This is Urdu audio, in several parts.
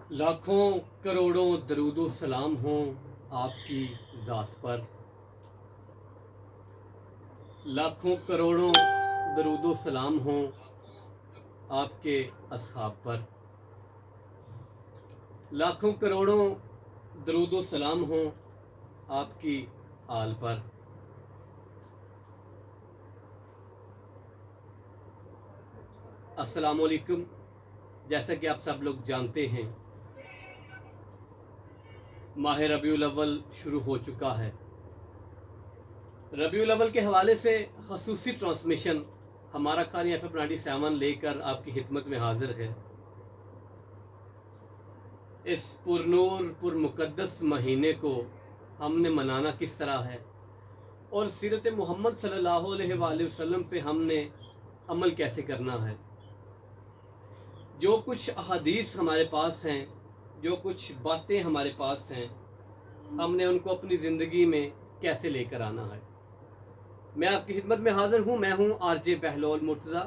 لاکھوں کروڑوں درود و سلام ہوں آپ کی ذات پر، لاکھوں کروڑوں درود و سلام ہوں آپ کے اصحاب پر، لاکھوں کروڑوں درود و سلام ہوں آپ کی آل پر۔ السلام علیکم۔ جیسا کہ آپ سب لوگ جانتے ہیں، ماہ ربیع الاول شروع ہو چکا ہے۔ ربیع الاول کے حوالے سے خصوصی ٹرانسمیشن ہمارا قاری ایف ایم 97 لے کر آپ کی خدمت میں حاضر ہے۔ اس پر نور پر مقدس مہینے کو ہم نے منانا کس طرح ہے، اور سیرت محمد صلی اللہ علیہ وآلہ وسلم پہ ہم نے عمل کیسے کرنا ہے۔ جو کچھ احادیث ہمارے پاس ہیں، جو کچھ باتیں ہمارے پاس ہیں، ہم نے ان کو اپنی زندگی میں کیسے لے کر آنا ہے۔ میں آپ کی خدمت میں حاضر ہوں۔ میں ہوں آر جے بہلول مرتضیٰ۔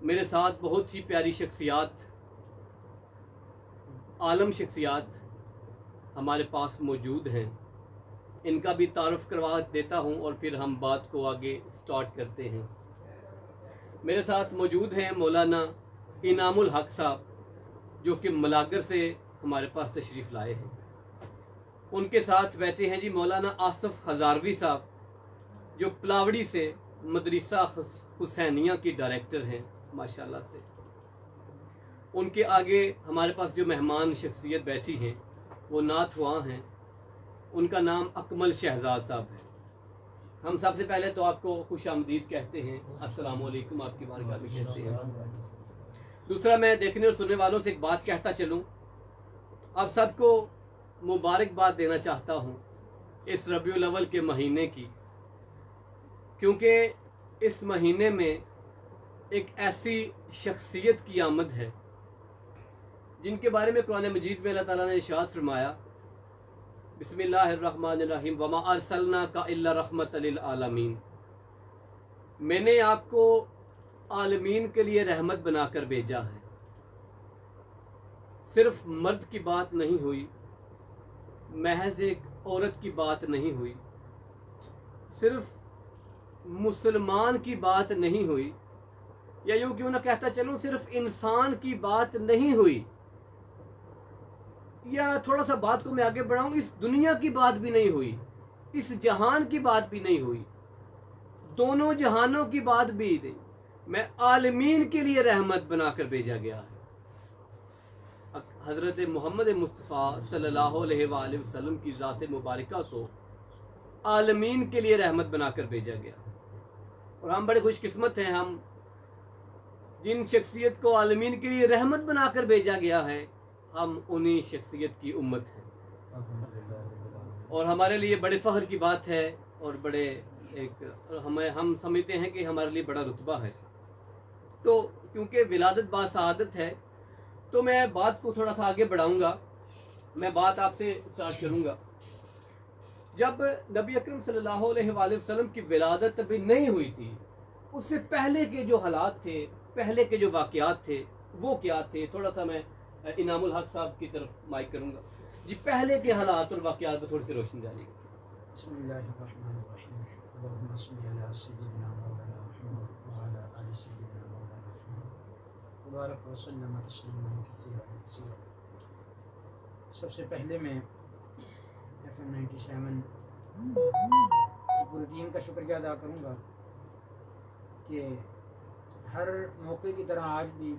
میرے ساتھ بہت ہی پیاری شخصیات، عالم شخصیات ہمارے پاس موجود ہیں۔ ان کا بھی تعارف کروا دیتا ہوں اور پھر ہم بات کو آگے سٹارٹ کرتے ہیں۔ میرے ساتھ موجود ہیں مولانا انعام الحق صاحب، جو کہ ملاگر سے ہمارے پاس تشریف لائے ہیں۔ ان کے ساتھ بیٹھے ہیں جی مولانا آصف ہزاروی صاحب، جو پلاوڑی سے مدرسہ حسینیہ کی ڈائریکٹر ہیں ماشاءاللہ سے۔ ان کے آگے ہمارے پاس جو مہمان شخصیت بیٹھی ہیں وہ نعت خواں ہیں۔ ان کا نام اکمل شہزاد صاحب ہے۔ ہم سب سے پہلے تو آپ کو خوش آمدید کہتے ہیں، السلام علیکم آپ کی بارگاہ میں کہتے ہیں۔ دوسرا، میں دیکھنے اور سننے والوں سے ایک بات کہتا چلوں، آپ سب کو مبارکباد دینا چاہتا ہوں اس ربیع الاول کے مہینے کی، کیونکہ اس مہینے میں ایک ایسی شخصیت کی آمد ہے جن کے بارے میں قرآن مجید میں اللہ تعالیٰ نے ارشاد فرمایا، بسم اللہ الرحمن الرحیم، وما ارسلناک الا رحمۃ للعالمین۔ میں نے آپ کو عالمین کے لیے رحمت بنا کر بھیجا ہے۔ صرف مرد کی بات نہیں ہوئی، محض ایک عورت کی بات نہیں ہوئی، صرف مسلمان کی بات نہیں ہوئی، یا یوں کیوں نہ کہتا چلوں صرف انسان کی بات نہیں ہوئی، یا تھوڑا سا بات کو میں آگے بڑھاؤں، اس دنیا کی بات بھی نہیں ہوئی، اس جہان کی بات بھی نہیں ہوئی، دونوں جہانوں کی بات بھی نہیں، میں عالمین کے لیے رحمت بنا کر بھیجا گیا ہے۔ حضرت محمد مصطفیٰ صلی اللہ علیہ وآلہ وسلم کی ذات مبارکہ کو عالمین کے لیے رحمت بنا کر بھیجا گیا، اور ہم بڑے خوش قسمت ہیں، ہم جن شخصیت کو عالمین کے لیے رحمت بنا کر بھیجا گیا ہے، ہم انہی شخصیت کی امت ہیں، اور ہمارے لیے بڑے فخر کی بات ہے، اور بڑے ایک ہم سمجھتے ہیں کہ ہمارے لیے بڑا رتبہ ہے۔ تو کیونکہ ولادت با سعادت ہے، تو میں بات کو تھوڑا سا آگے بڑھاؤں گا۔ میں بات آپ سے سٹارٹ کروں گا۔ جب نبی اکرم صلی اللہ علیہ وآلہ وسلم کی ولادت ابھی نہیں ہوئی تھی، اس سے پہلے کے جو حالات تھے، پہلے کے جو واقعات تھے، وہ کیا تھے؟ تھوڑا سا میں انعام الحق صاحب کی طرف مائک کروں گا جی۔ پہلے کے حالات اور واقعات پر تھوڑی سی روشنی ڈالیے گا۔ بسم اللہ الرحمن الرحیم، اللہم صل علی سیدنا مولانا محمد وعلی آل سیدنا مولانا محمد وبارک وسلم تسلیما کثیرا۔ سب سے پہلے میں ایف ایم 97 کی پوری ٹیم کا شکریہ ادا کروں گا کہ ہر موقع کی طرح آج بھی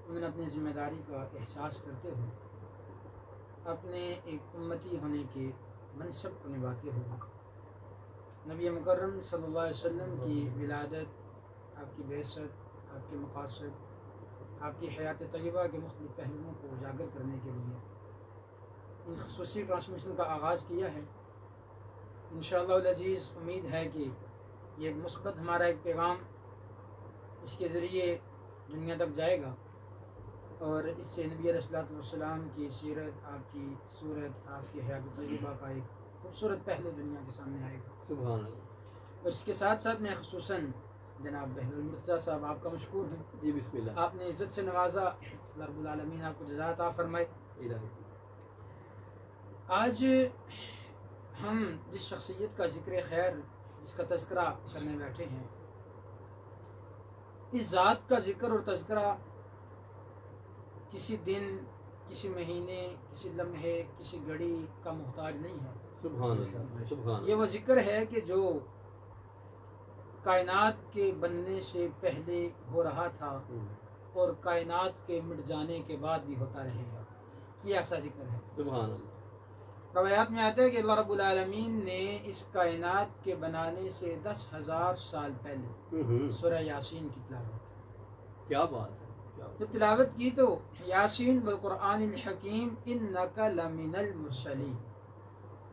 انہوں نے اپنی ذمہ داری کا احساس کرتے ہوئے اپنے ایک امتی ہونے کے منصب کو نبھاتے ہوئے نبی مکرم صلی اللہ علیہ وسلم کی ولادت، آپ کی بعثت، آپ کے مقاصد، آپ کی حیات طیبہ کے مختلف پہلوؤں کو اجاگر کرنے کے لیے ان خصوصی ٹرانسمیشن کا آغاز کیا ہے۔ انشاءاللہ العزیز امید ہے کہ یہ ایک مثبت ہمارا ایک پیغام اس کے ذریعے دنیا تک جائے گا، اور اس سے نبی علیہ الصلوۃ والسلام کی سیرت، آپ کی صورت، آپ کی حیات طیبہ کا ایک خوبصورت پہلو دنیا کے سامنے آئے گا۔ سبحان اللہ۔ اور اس کے ساتھ ساتھ میں خصوصاً جناب بہدل مرتضیٰ صاحب آپ کا مشکور ہوں. جی بسم اللہ. آپ نے عزت سے نوازا, اللہ رب العالمین آپ کو جزا عطا فرمائے. الہی. آج ہم جس شخصیت کا ذکر خیر, جس کا تذکرہ کرنے بیٹھے ہیں, اس ذات کا ذکر اور تذکرہ کسی دن, کسی مہینے, کسی لمحے, کسی گھڑی کا محتاج نہیں ہے. سبحان اللہ, سبحان اللہ. یہ وہ ذکر ہے کہ جو کائنات کے بننے سے پہلے ہو رہا تھا اور کائنات کے مٹ جانے کے بعد بھی ہوتا رہے گا. یہ ایسا ذکر ہے. سبحان اللہ. روایات میں آتا ہے کہ اللہ رب العالمین نے اس کائنات کے بنانے سے 10,000 سال پہلے سورہ یاسین کی تلاوت. کیا بات ہے, کیا بات. جب تلاوت کی تو یاسین والقرآن الحکیم انک لمن المرسلین,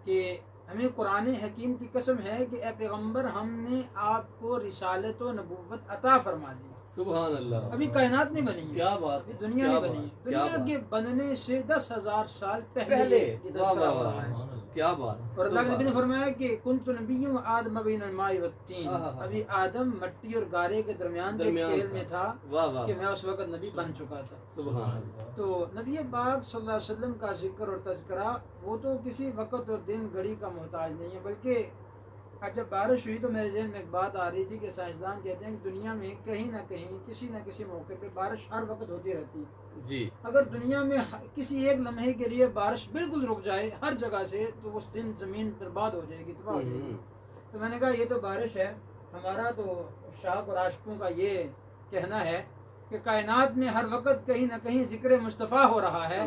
کہ ہمیں قرآن حکیم کی قسم ہے کہ اے پیغمبر ہم نے آپ کو رسالت و نبوت عطا فرما دی. سبحان اللہ. ابھی کائنات نہیں بنی ہے, کیا بات, ابھی دنیا نہیں بنی ہے. دنیا کے بننے سے 10,000 سال پہلے یہ تذکرہ ہو رہا ہے. کیا بات. اور اللہ کے نبی نے فرمایا کہ کنت نبی و آدم بین الماء والطین, ابھی آدم مٹی اور گارے کے درمیان کے کھیل میں تھا کہ میں اس وقت نبی بن چکا تھا. سبحان اللہ. تو نبی پاک صلی اللہ علیہ وسلم کا ذکر اور تذکرہ وہ تو کسی وقت اور دن گھڑی کا محتاج نہیں ہے, بلکہ جب بارش ہوئی تو میرے ذہن میں ایک بات آ رہی تھی کہ سائنسدان کہتے ہیں کہ دنیا میں کہیں نہ کہیں کسی نہ کسی موقع پہ بارش ہر وقت ہوتی رہتی ہے. جی. اگر دنیا میں کسی ایک لمحے کے لیے بارش بالکل رک جائے ہر جگہ سے تو اس دن زمین برباد ہو جائے گی, تباہ ہو جائے گی. تو میں نے کہا یہ تو بارش ہے. ہمارا تو شاق اور عاشقوں کا یہ کہنا ہے کہ کائنات میں ہر وقت کہیں نہ کہیں ذکر مصطفیٰ ہو رہا ہے.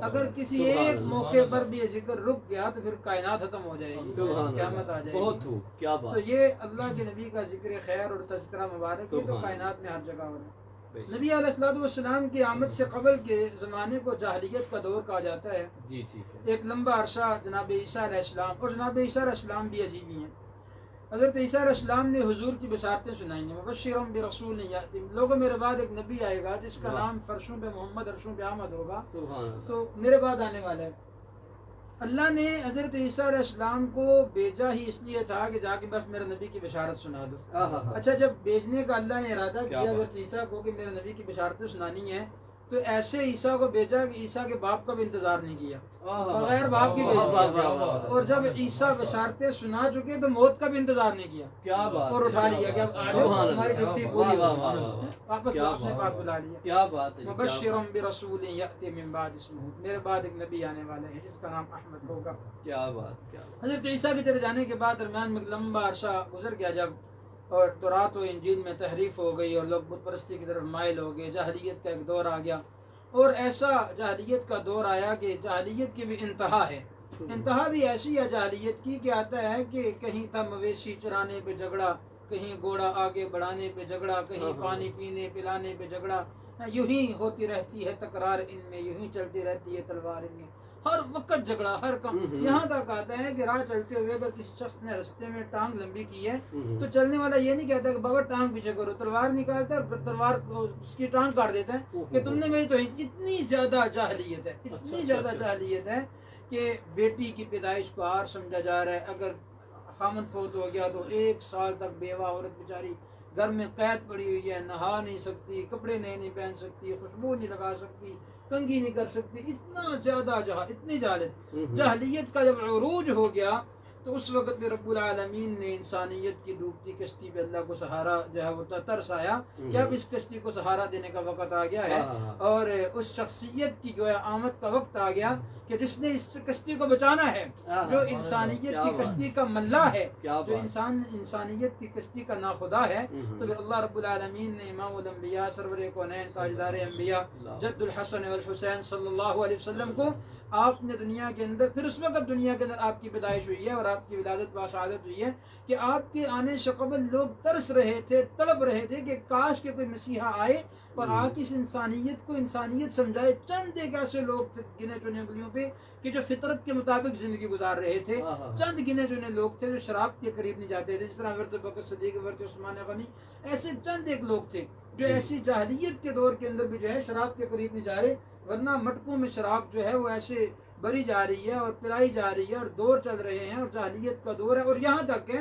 اگر کسی ایک موقع پر بھی یہ ذکر رک گیا تو پھر کائنات ختم ہو جائے گی, قیامت آ جائے گی. بہت ہو, کیا بات. تو یہ اللہ کے نبی کا ذکر خیر اور تذکرہ مبارک ہے تو کائنات میں ہر جگہ ہو رہا ہے. نبی علیہ الصلوۃ والسلام کی آمد سے قبل کے زمانے کو جاہلیت کا دور کہا جاتا ہے. جی ٹھیک ہے. ایک لمبا عرصہ جناب عیسیٰ علیہ السلام, اور جناب عیسیٰ علیہ السلام بھی عجیب ہی ہیں. حضرت عیسیٰ علیہ السلام نے حضور کی بشارتیں سنائی ہیں. مبشرا برسول یأتی, لوگوں میرے بعد ایک نبی آئے گا جس کا نام فرشوں پہ محمد, عرشوں پہ احمد ہوگا. تو میرے بعد آنے والا ہے. اللہ نے حضرت عیسیٰ علیہ السلام کو بھیجا ہی اس لیے تھا کہ جا کے بس میرے نبی کی بشارت سنا دو. اچھا, جب بھیجنے کا اللہ نے ارادہ کیا حضرت عیسیٰ کو کہ میرے نبی کی بشارتیں سنانی ہیں, تو ایسے عیسیٰ کو بھیجا کہ عیسیٰ کے باپ کا بھی انتظار نہیں کیا, بغیر باپ کی بھیج دیا. اور جب عیسیٰ بشارتیں سنا چکے تو موت کا بھی انتظار نہیں کیا, کیا بات, اور اٹھا لیا کہ اب ہماری ڈیوٹی پوری ہو, واپس اپنے پاس بلا لیا. کیا بات ہے. مبشرا برسول یأتی من بعد اسمہ, میرے بعد ایک نبی آنے والے ہیں جس کا نام احمد ہوگا. کیا بات, کیا بات. حضرت عیسیٰ کے چلے جانے کے بعد درمیان میں ایک لمبا عرصہ گزر گیا, جب اور تورات و انجیل میں تحریف ہو گئی اور لوگ بت پرستی کی طرف مائل ہو گئے. جاہلیت کا ایک دور آ گیا, اور ایسا جاہلیت کا دور آیا کہ جاہلیت کی بھی انتہا ہے. انتہا بھی ایسی ہے جاہلیت کی کہ آتا ہے کہ کہیں تھا مویشی چرانے پہ جھگڑا, کہیں گھوڑا آگے بڑھانے پہ جھگڑا, کہیں پانی پینے پلانے پہ جھگڑا. یوں ہی ہوتی رہتی ہے تکرار ان میں, یوں ہی چلتی رہتی ہے تلوار ان میں, ہر وقت جھگڑا, ہر کام. یہاں تک آتا ہے کہ راہ چلتے ہوئے اگر کسی شخص نے رستے میں ٹانگ لمبی کی ہے تو چلنے والا یہ نہیں کہتا کہ بابا ٹانگ پیچھے کرو, تلوار نکالتا ہے اور پھر تلوار اس کی ٹانگ کاٹ دیتا ہے کہ تم نے میری تو. اتنی زیادہ جاہلیت ہے, اتنی زیادہ جاہلیت ہے کہ بیٹی کی پیدائش کو آر سمجھا جا رہا ہے. اگر خامن فوت ہو گیا تو 1 سال تک بیوہ عورت بیچاری گھر میں قید پڑی ہوئی ہے, نہا نہیں سکتی, کپڑے نئے نہیں پہن سکتی, خوشبو نہیں لگا سکتی, کنگھی نہیں کر سکتی. اتنا زیادہ اتنی جاہلیت کا جب عروج ہو گیا تو اس وقت میں رب العالمین نے انسانیت کی ڈوبتی کشتی پہ اللہ کو سہارا جو ہے وہ ترس آیا کہ اب اس کشتی کو سہارا دینے کا وقت آ گیا ہے, اور اس شخصیت کی جو ہے آمد کا وقت آ گیا کہ جس نے اس کشتی کو بچانا ہے, جو انسانیت کی کشتی کا ملا ہے, جو انسانیت کی کشتی کا ناخدا ہے. تو اللہ رب العالمین نے امام الانبیاء سرور کونین تاجدار انبیاء جد الحسن والحسین صلی اللہ علیہ وسلم کو آپ نے دنیا کے اندر, پھر اس وقت دنیا کے اندر آپ کی پیدائش ہوئی ہے اور آپ کی ولادت باشہادت ہوئی ہے کہ آپ کے آنے سے قبل لوگ ترس رہے تھے, تڑپ رہے تھے کہ کاش کہ کوئی مسیحا آئے اور آ کے اس انسانیت کو انسانیت سمجھائے. چند ایک ایسے لوگ تھے گنے چنے انگلیوں پہ کہ جو فطرت کے مطابق زندگی گزار رہے تھے, چند گنے چنے لوگ تھے جو شراب کے قریب نہیں جاتے تھے, جس طرح حضرت بکر صدیق, حضرت عثمان غنی, ایسے چند ایک لوگ تھے جو ایسی جاہلیت کے دور کے اندر بھی جو ہے شراب کے قریب نہیں جا رہے, ورنہ مٹکوں میں شراب جو ہے وہ ایسے بری جا رہی ہے اور پلائی جا رہی ہے اور دور چل رہے ہیں اور جاہلیت کا دور ہے. اور یہاں تک کہ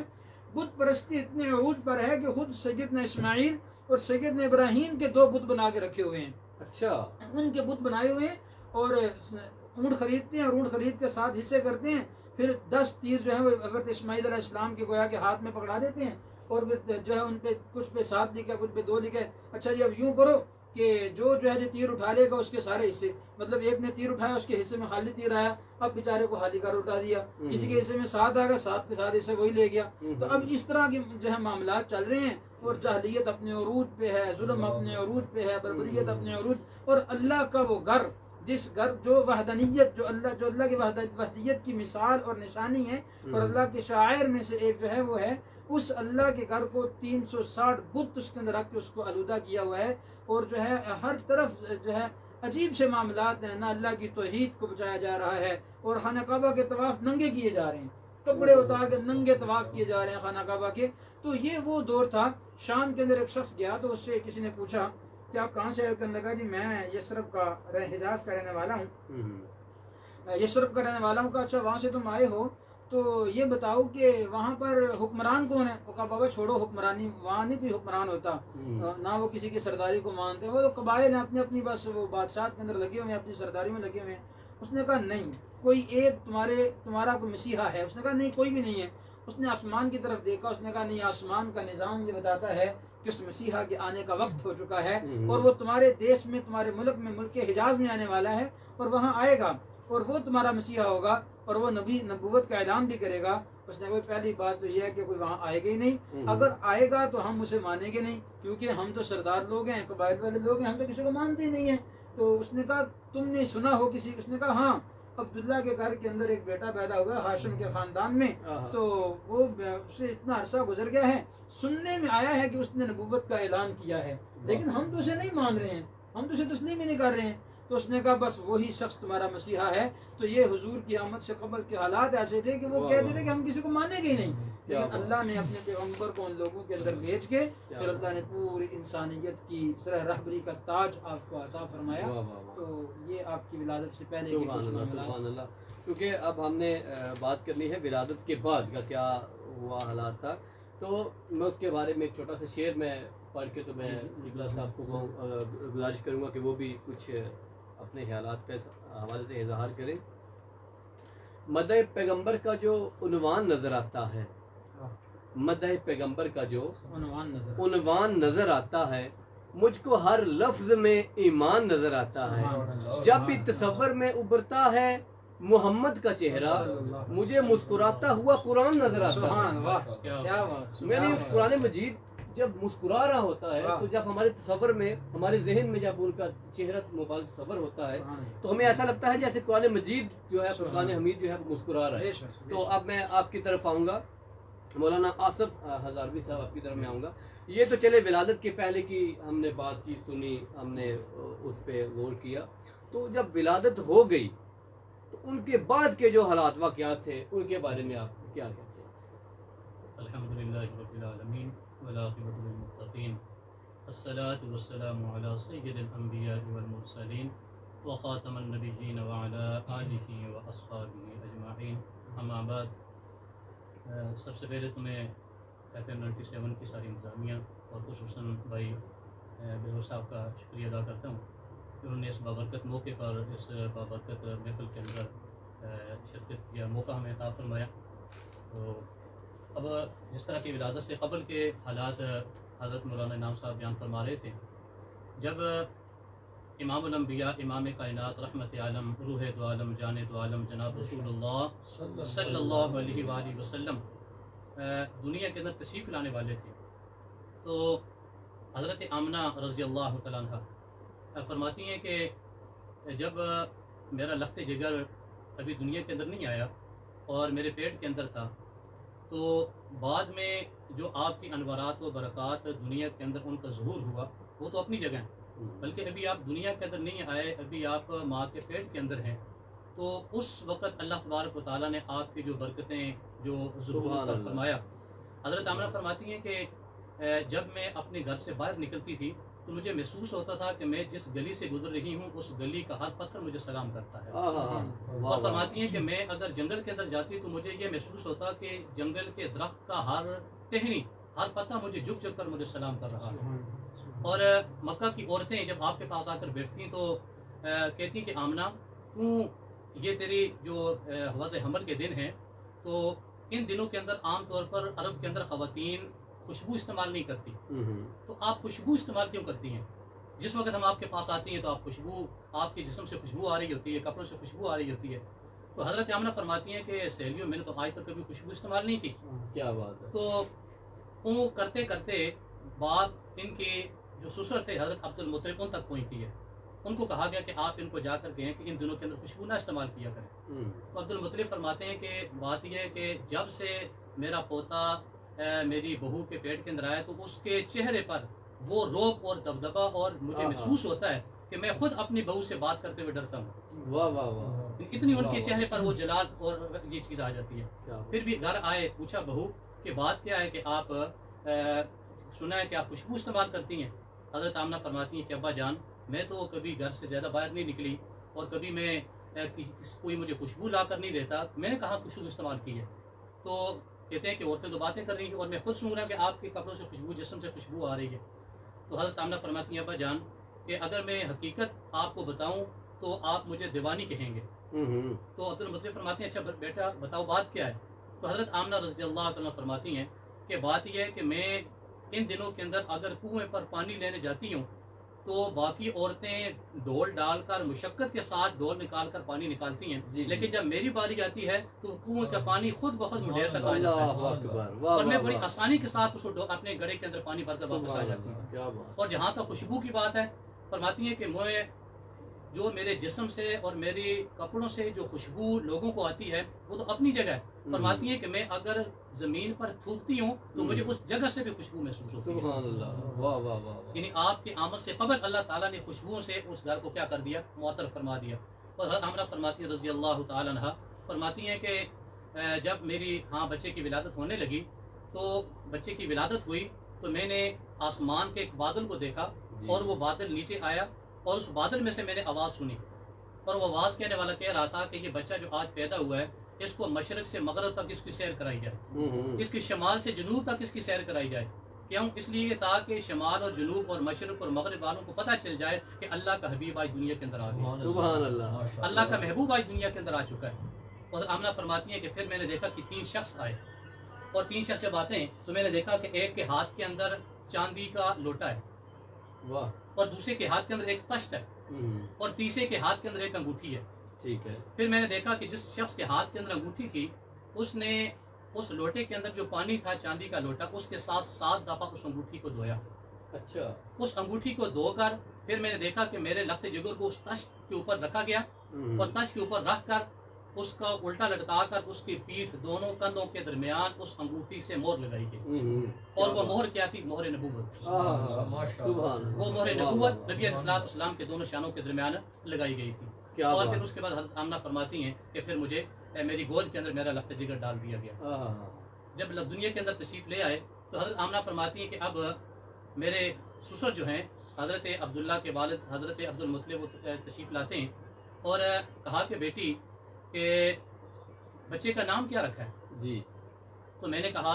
بت پرستی اتنے عروج پر ہے کہ خود سیدنا اسماعیل اور سیدنا ابراہیم کے 2 بت بنا کے رکھے ہوئے ہیں. اچھا ان کے بت بنائے ہوئے ہیں اور اونٹ خریدتے ہیں اور اونٹ خرید کے 7 حصے کرتے ہیں. پھر 10 تیر جو ہے وہ حضرت اسماعیل علیہ السلام کے گویا کے ہاتھ میں پکڑا دیتے ہیں اور پھر جو ہے ان پہ کچھ پہ 7 لکھا کچھ پہ 2 لکھا ہے. اچھا جی اب یوں کرو کہ جو ہے جو تیر اٹھا لے گا اس کے سارے حصے، مطلب ایک نے تیر اٹھایا اس کے حصے میں خالی تیر آیا، اب بیچارے کو خالی کر اٹھا دیا. کسی کے حصے میں 7 آ گیا، 7 کے 7 حصے وہی لے گیا. تو اب اس طرح کے جو ہے معاملات چل رہے ہیں اور جاہلیت اپنے عروج پہ ہے، ظلم اپنے عروج پہ ہے، بربریت اپنے عروج. اور اللہ کا وہ گھر جس گھر جو وحدانیت جو اللہ کی وحدیت کی مثال اور نشانی ہے اور اللہ کے شاعر میں سے ایک جو ہے وہ ہے، اس اللہ کے گھر کو 360 بت اس کے اندر رکھ کے اس کو آلودہ کیا ہوا ہے. اور جو ہے ہر طرف جو ہے عجیب سے معاملات ہیں، نہ اللہ کی توحید کو بچایا جا رہا ہے اور خانہ کعبہ کے طواف ننگے کیے جا رہے ہیں، کپڑے اتار کے ننگے طواف کیے جا رہے ہیں خانہ کعبہ کے. تو یہ وہ دور تھا. شام کے اندر ایک شخص گیا تو اس سے کسی نے پوچھا کہ آپ کہاں سے؟ کہنے لگا جی میں یثرب کا حجاز کا رہنے والا ہوں. یثرب کا رہنے والا ہوں. کہا اچھا وہاں سے تم آئے ہو تو یہ بتاؤ کہ وہاں پر حکمران کون ہے؟ وہ کہا بابا چھوڑو حکمرانی، وہاں نہیں کوئی حکمران ہوتا، نہ وہ کسی کی سرداری کو مانتے، وہ تو قبائل ہیں اپنی اپنی، بس وہ بادشاہت کے اندر لگے ہوئے ہیں، اپنی سرداری میں لگے ہوئے ہیں. اس نے کہا نہیں کوئی ایک تمہارا کوئی مسیحا ہے؟ اس نے کہا نہیں کوئی بھی نہیں ہے. اس نے آسمان کی طرف دیکھا، اس نے کہا نہیں آسمان کا نظام یہ بتاتا ہے کہ اس مسیحا کے آنے کا وقت ہو چکا ہے اور وہ تمہارے دیش میں، تمہارے ملک میں، ملک حجاز میں آنے والا ہے اور وہاں آئے گا اور وہ تمہارا مسیحا ہوگا اور وہ نبوت کا اعلان بھی کرے گا. اس نے کہا پہلی بات تو یہ ہے کہ کوئی وہاں آئے گا ہی نہیں، اگر آئے گا تو ہم اسے مانیں گے نہیں کیونکہ ہم تو سردار لوگ ہیں، قبائل والے لوگ ہیں، ہم تو کسی کو مانتے ہی نہیں ہیں. تو اس نے کہا تم نے سنا ہو کسی؟ اس نے کہا ہاں عبداللہ کے گھر کے اندر ایک بیٹا پیدا ہوا ہے ہاشم کے خاندان میں، تو وہ اس سے اتنا عرصہ گزر گیا ہے، سننے میں آیا ہے کہ اس نے نبوت کا اعلان کیا ہے لیکن ہم تو اسے نہیں مان رہے ہیں، ہم تو اسے تسلیم ہی نہیں کر رہے ہیں. تو اس نے کہا بس وہی شخص تمہارا مسیحا ہے. تو یہ حضور کی آمد سے قبل کے حالات ایسے تھے کہ وہ کہتے تھے کہ ہم کسی کو مانیں گے ہی نہیں، لیکن اللہ نے اپنے پیغمبر کو ان لوگوں کے اندر بھیج کے پھر اللہ نے پوری انسانیت کی سرہ رہبری کا تاج آپ کو عطا فرمایا. تو یہ آپ کی ولادت سے پہلے کی کچھ معاملات. کیونکہ اب ہم نے بات کرنی ہے ولادت کے بعد کا کیا ہوا حالات تھا، تو میں اس کے بارے میں ایک چھوٹا سا شعر میں پڑھ کے تو میں نگلا صاحب کو گزارش کروں گا کہ وہ بھی کچھ اپنے خیالات کے حوالے سے اظہار کریں. مدح پیغمبر کا جو عنوان نظر آتا ہے، مدح پیغمبر کا جو عنوان نظر آتا ہے، مجھ کو ہر لفظ میں ایمان نظر آتا ہے. جب بھی تصور میں ابھرتا ہے محمد کا چہرہ، مجھے مسکراتا ہوا قرآن نظر آتا ہے. یعنی قرآن مجید جب مسکرا رہا ہوتا ہے تو جب ہمارے تصور میں، ہمارے ذہن میں جب ان کا چہرہ مبارک تصور ہوتا ہے تو ہمیں ایسا لگتا ہے جیسے قرآن مجید جو ہے، قرآن حمید جو ہے وہ مسکرا رہا ہے. تو اب میں آپ کی طرف آؤں گا، مولانا آصف ہزاروی صاحب آپ کی طرف میں آؤں گا. یہ تو چلے ولادت کے پہلے کی ہم نے بات چیت سنی، ہم نے اس پہ غور کیا. تو جب ولادت ہو گئی تو ان کے بعد کے جو حالات واقعات تھے ان کے بارے میں آپ کیا کہتے ہیں؟ الحمدللہ رب العالمین والعاقبۃ للمتقین، الصلاۃ والسلام علی سید الانبیاء والمرسلین وخاتم النبیین وعلی آلہ واصحابہ اجمعین. اما بعد، سب سے پہلے تو میں FM 97 کی ساری انتظامیہ اور خصوصاً بھائی بلور صاحب کا شکریہ ادا کرتا ہوں کہ انہوں نے اس بابرکت موقع پر، اس بابرکت محفل کے اندر شرکت کیا، موقع ہمیں عطا فرمایا. تو اب جس طرح کی ولادت سے قبل کے حالات حضرت مولانا انعام صاحب بیان فرما رہے تھے، جب امام الانبیاء، امام کائنات، رحمت عالم، روح دو عالم، جان دو عالم، جناب رسول اللہ صلی اللہ علیہ وآلہ وسلم دنیا کے اندر تشریف لانے والے تھے، تو حضرت آمنہ رضی اللہ تعالیٰ عنہ فرماتی ہیں کہ جب میرا لخت جگر ابھی دنیا کے اندر نہیں آیا اور میرے پیٹ کے اندر تھا، تو بعد میں جو آپ کی انوارات و برکات دنیا کے اندر ان کا ظہور ہوا وہ تو اپنی جگہ ہیں، بلکہ ابھی آپ دنیا کے اندر نہیں آئے، ابھی آپ ماں کے پیٹ کے اندر ہیں. تو اس وقت اللہ تبارک و تعالیٰ نے آپ کی جو برکتیں جو ظہور فرمایا. حضرت آمنہ فرماتی ہیں کہ جب میں اپنے گھر سے باہر نکلتی تھی تو مجھے محسوس ہوتا تھا کہ میں جس گلی سے گزر رہی ہوں اس گلی کا ہر پتھر مجھے سلام کرتا ہے. اور فرماتی ہیں کہ میں اگر جنگل کے اندر جاتی تو مجھے یہ محسوس ہوتا کہ جنگل کے درخت کا ہر ٹہنی ہر پتہ مجھے جھک جھک کر مجھے سلام کر رہا ہے. سبحان اللہ. اور مکہ کی عورتیں جب آپ کے پاس آ کر بیٹھتی ہیں تو کہتی ہیں کہ آمنہ یہ تیری جو وضع حمل کے دن ہیں تو ان دنوں کے اندر عام طور پر عرب کے اندر خواتین خوشبو استعمال نہیں کرتی، تو آپ خوشبو استعمال کیوں کرتی ہیں؟ جس وقت ہم آپ کے پاس آتی ہیں تو آپ خوشبو، آپ کے جسم سے خوشبو آ رہی ہوتی ہے، کپڑوں سے خوشبو آ رہی ہوتی ہے. تو حضرت آمنہ فرماتی ہیں کہ سہیلیوں میں نے تو آج تک کبھی خوشبو استعمال نہیں کی. کیا بات ہے. تو وہ کرتے کرتے بات ان کے جو سسر تھے حضرت عبد المطلب ان تک پہنچتی ہے. ان کو کہا گیا کہ آپ ان کو جا کر کہیں کہ ان دنوں کے اندر خوشبو نہ استعمال کیا کریں. تو عبد المطلب فرماتے ہیں کہ بات یہ ہے کہ جب سے میرا پوتا میری بہو کے پیٹ کے اندر آیا تو اس کے چہرے پر وہ روب اور دبدبا اور مجھے محسوس ہوتا ہے کہ میں خود اپنی بہو سے بات کرتے ہوئے ڈرتا ہوں. واہ واہ واہ. اتنی ان کے چہرے پر وہ جلال اور یہ چیز آ جاتی ہے. پھر بھی گھر آئے، پوچھا بہو کہ بات کیا ہے کہ آپ سنا ہے کہ آپ خوشبو استعمال کرتی ہیں. حضرت آمنہ فرماتی ہیں کہ ابا جان میں تو کبھی گھر سے زیادہ باہر نہیں نکلی اور کبھی میں کوئی مجھے خوشبو لا کر نہیں دیتا، میں نے کہاں خوشبو استعمال کی ہے. تو کہتے ہیں کہ عورتیں تو باتیں کر رہی ہیں اور میں خود سن رہا کہ آپ کے کپڑوں سے خوشبو، جسم سے خوشبو آ رہی ہے. تو حضرت آمنہ فرماتی ہیں ابا جان کہ اگر میں حقیقت آپ کو بتاؤں تو آپ مجھے دیوانی کہیں گے. تو عبد المطلب فرماتے ہیں اچھا بیٹا بتاؤ بات کیا ہے. تو حضرت آمنہ رضی اللہ عنہ فرماتی ہیں کہ بات یہ ہے کہ میں ان دنوں کے اندر اگر کنویں پر پانی لینے جاتی ہوں تو باقی عورتیں ڈول ڈال کر مشقت کے ساتھ ڈول نکال کر پانی نکالتی ہیں، لیکن جب میری باری آتی ہے تو کنویں کا پانی خود بخود مڈیر تک آ جاتا ہے اور میں بڑی آسانی کے ساتھ اس اپنے گڑے کے اندر پانی بھر کر واپس آ جاتی ہوں. اور جہاں تک خوشبو کی بات ہے فرماتی ہیں کہ میں جو میرے جسم سے اور میری کپڑوں سے جو خوشبو لوگوں کو آتی ہے وہ تو اپنی جگہ ہے. فرماتی ہیں کہ میں اگر زمین پر تھوکتی ہوں تو مجھے اس جگہ سے بھی خوشبو محسوس ہوتی ہے. سبحان اللہ. واہ واہ واہ. یعنی آپ کی آمد سے قبل اللہ تعالیٰ نے خوشبوؤں سے اس گھر کو کیا کر دیا؟ معطر فرما دیا. اور حضرت آمنہ فرماتی ہیں رضی اللہ تعالیٰ عنہ فرماتی ہیں کہ جب میری بچے کی ولادت ہونے لگی تو بچے کی ولادت ہوئی تو میں نے آسمان کے ایک بادل کو دیکھا اور وہ بادل نیچے آیا اور اس بادل میں سے میں نے آواز سنی اور وہ آواز کہنے والا کہہ رہا تھا کہ یہ بچہ جو آج پیدا ہوا ہے اس کو مشرق سے مغرب تک اس کی سیر کرائی جائے، اس کی شمال سے جنوب تک اس کی سیر کرائی جائے. کیوں؟ اس لیے تاکہ شمال اور جنوب اور مشرق اور مغرب والوں کو پتہ چل جائے کہ اللہ کا حبیب آج دنیا کے اندر آ گیا. سبحان اللہ. اللہ کا محبوب آج دنیا کے اندر آ چکا ہے. اور آمنہ فرماتی ہیں کہ پھر میں نے دیکھا کہ 3 شخص آئے اور 3 شخص سے باتیں تو میں نے دیکھا کہ ایک کے ہاتھ کے اندر چاندی کا لوٹا ہے واہ. اور دوسرے کے ہاتھ کے اندر ایک تشت ہے اور تیسرے کے ہاتھ کے اندر ایک انگوٹھی ہے. ٹھیک ہے. پھر میں نے دیکھا کہ جس شخص کے ہاتھ کے اندر انگوٹھی تھی اس نے اس لوٹے کے اندر جو پانی تھا چاندی کا لوٹا اس کے ساتھ 7 دفعہ اس انگوٹھی کو دھویا. اچھا. اس انگوٹھی کو دھو کر پھر میں نے دیکھا کہ میرے لخت جگر کو اس تشت کے اوپر رکھا گیا اور تشت کے اوپر رکھ کر اس کا الٹا لٹکا کر اس کی پیٹھ دونوں کندھوں کے درمیان اس انگوٹھی سے مہر لگائی گئی. اور وہ مہر کیا تھی؟ مہر نبوت. وہ مہر نبوت نبی علیہ السلام کے دونوں شانوں کے درمیان لگائی گئی تھی. اور پھر اس کے بعد حضرت آمنہ فرماتی ہیں کہ پھر مجھے میری گود کے اندر میرا لخت جگر ڈال دیا گیا. جب دنیا کے اندر تشریف لے آئے تو حضرت آمنہ فرماتی ہیں کہ اب میرے سسر جو ہیں حضرت عبداللہ کے والد حضرت عبد المطلب وہ تشریف لاتے ہیں اور کہا کہ بیٹی کہ بچے کا نام کیا رکھا ہے؟ جی. تو میں نے کہا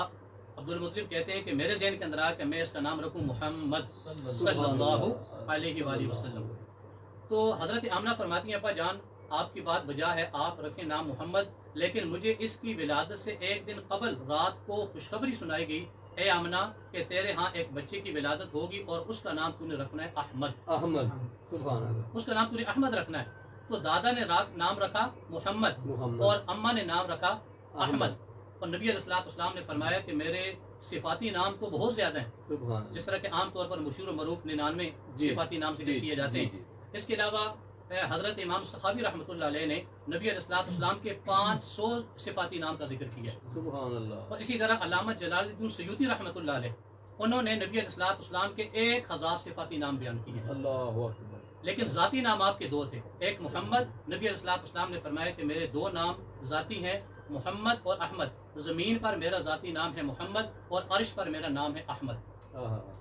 عبد المطلب کہتے ہیں کہ میرے ذہن کے اندر آیا کہ میں اس کا نام رکھوں محمد صلی اللہ علیہ وآلہ وسلم. تو حضرت آمنہ فرماتی ہیں ابا جان آپ کی بات بجا ہے، آپ رکھیں نام محمد، لیکن مجھے اس کی ولادت سے ایک دن قبل رات کو خوشخبری سنائی گئی اے آمنہ کہ تیرے ہاں ایک بچے کی ولادت ہوگی اور اس کا نام تو نے رکھنا ہے احمد. سبحان اللہ. اس کا نام تو نے احمد رکھنا ہے. تو دادا نے نام رکھا محمد اور اماں نے نام رکھا احمد. اور نبی علیہ السلام نے فرمایا کہ میرے صفاتی نام تو بہت زیادہ ہیں. سبحان. جس طرح کہ عام طور پر مشہور و معروف 99 صفاتی نام ذکر کیے جاتے ہیں. اس کے علاوہ حضرت امام سخاوی رحمۃ اللہ علیہ نے نبی علیہ السلام کے 500 صفاتی نام کا ذکر کیا. سبحان اللہ. اور اسی طرح علامہ جلال الدین سیوطی رحمۃ اللہ علیہ انہوں نے نبی علیہ السلام کے 1000 صفاتی نام بیان کیے. اللہ اکبر. لیکن ذاتی نام آپ کے 2 تھے. ایک محمد، نبی علیہ السلام نے فرمایا کہ میرے 2 نام ذاتی ہیں محمد اور احمد. زمین پر میرا ذاتی نام ہے محمد اور عرش پر میرا نام ہے احمد.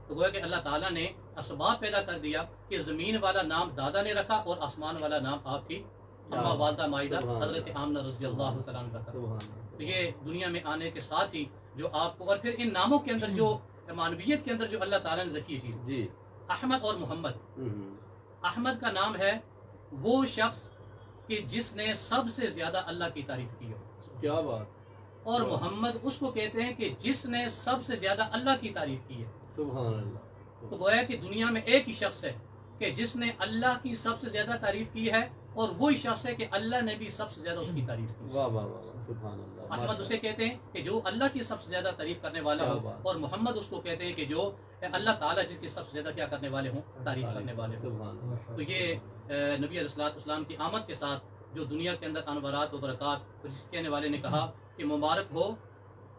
تو گویا کہ اللہ تعالیٰ نے اسباب پیدا کر دیا کہ زمین والا نام دادا نے رکھا اور آسمان والا نام آپ کی اما والدہ مائدہ سبحان حضرت آمنہ رضی اللہ تعالیٰ عنہ کا. سبحان تو اللہ. یہ دنیا میں آنے کے ساتھ ہی جو آپ کو، اور پھر ان ناموں کے اندر جو معنویت کے اندر جو اللہ تعالیٰ نے رکھی ہے چیز، جی. احمد اور محمد. ہم. احمد کا نام ہے وہ شخص کہ جس نے سب سے زیادہ اللہ کی تعریف کی ہو، کیا بات. اور محمد اس کو کہتے ہیں کہ جس نے سب سے زیادہ اللہ کی تعریف کی ہے. سبحان اللہ. تو گویا کہ دنیا میں ایک ہی شخص ہے کہ جس نے اللہ کی سب سے زیادہ تعریف کی ہے، اور وہی شخص ہے کہ اللہ نے بھی سب سے زیادہ اس کی تعریف کی. واہ واہ واہ واہ. سبحان اللہ. احمد اسے کہتے ہیں کہ جو اللہ کی سب سے زیادہ تعریف کرنے والا کیا ہو، بات. اور محمد اس کو کہتے ہیں کہ جو اللہ تعالیٰ جس کی سب سے زیادہ کیا کرنے والے ہوں، تعریف کرنے والے ہوں. سبحان اللہ. تو یہ نبی علیہ الصلوۃ والسلام کی آمد کے ساتھ جو دنیا کے اندر انوارات و برکات، جس کہنے والے نے کہا کہ مبارک ہو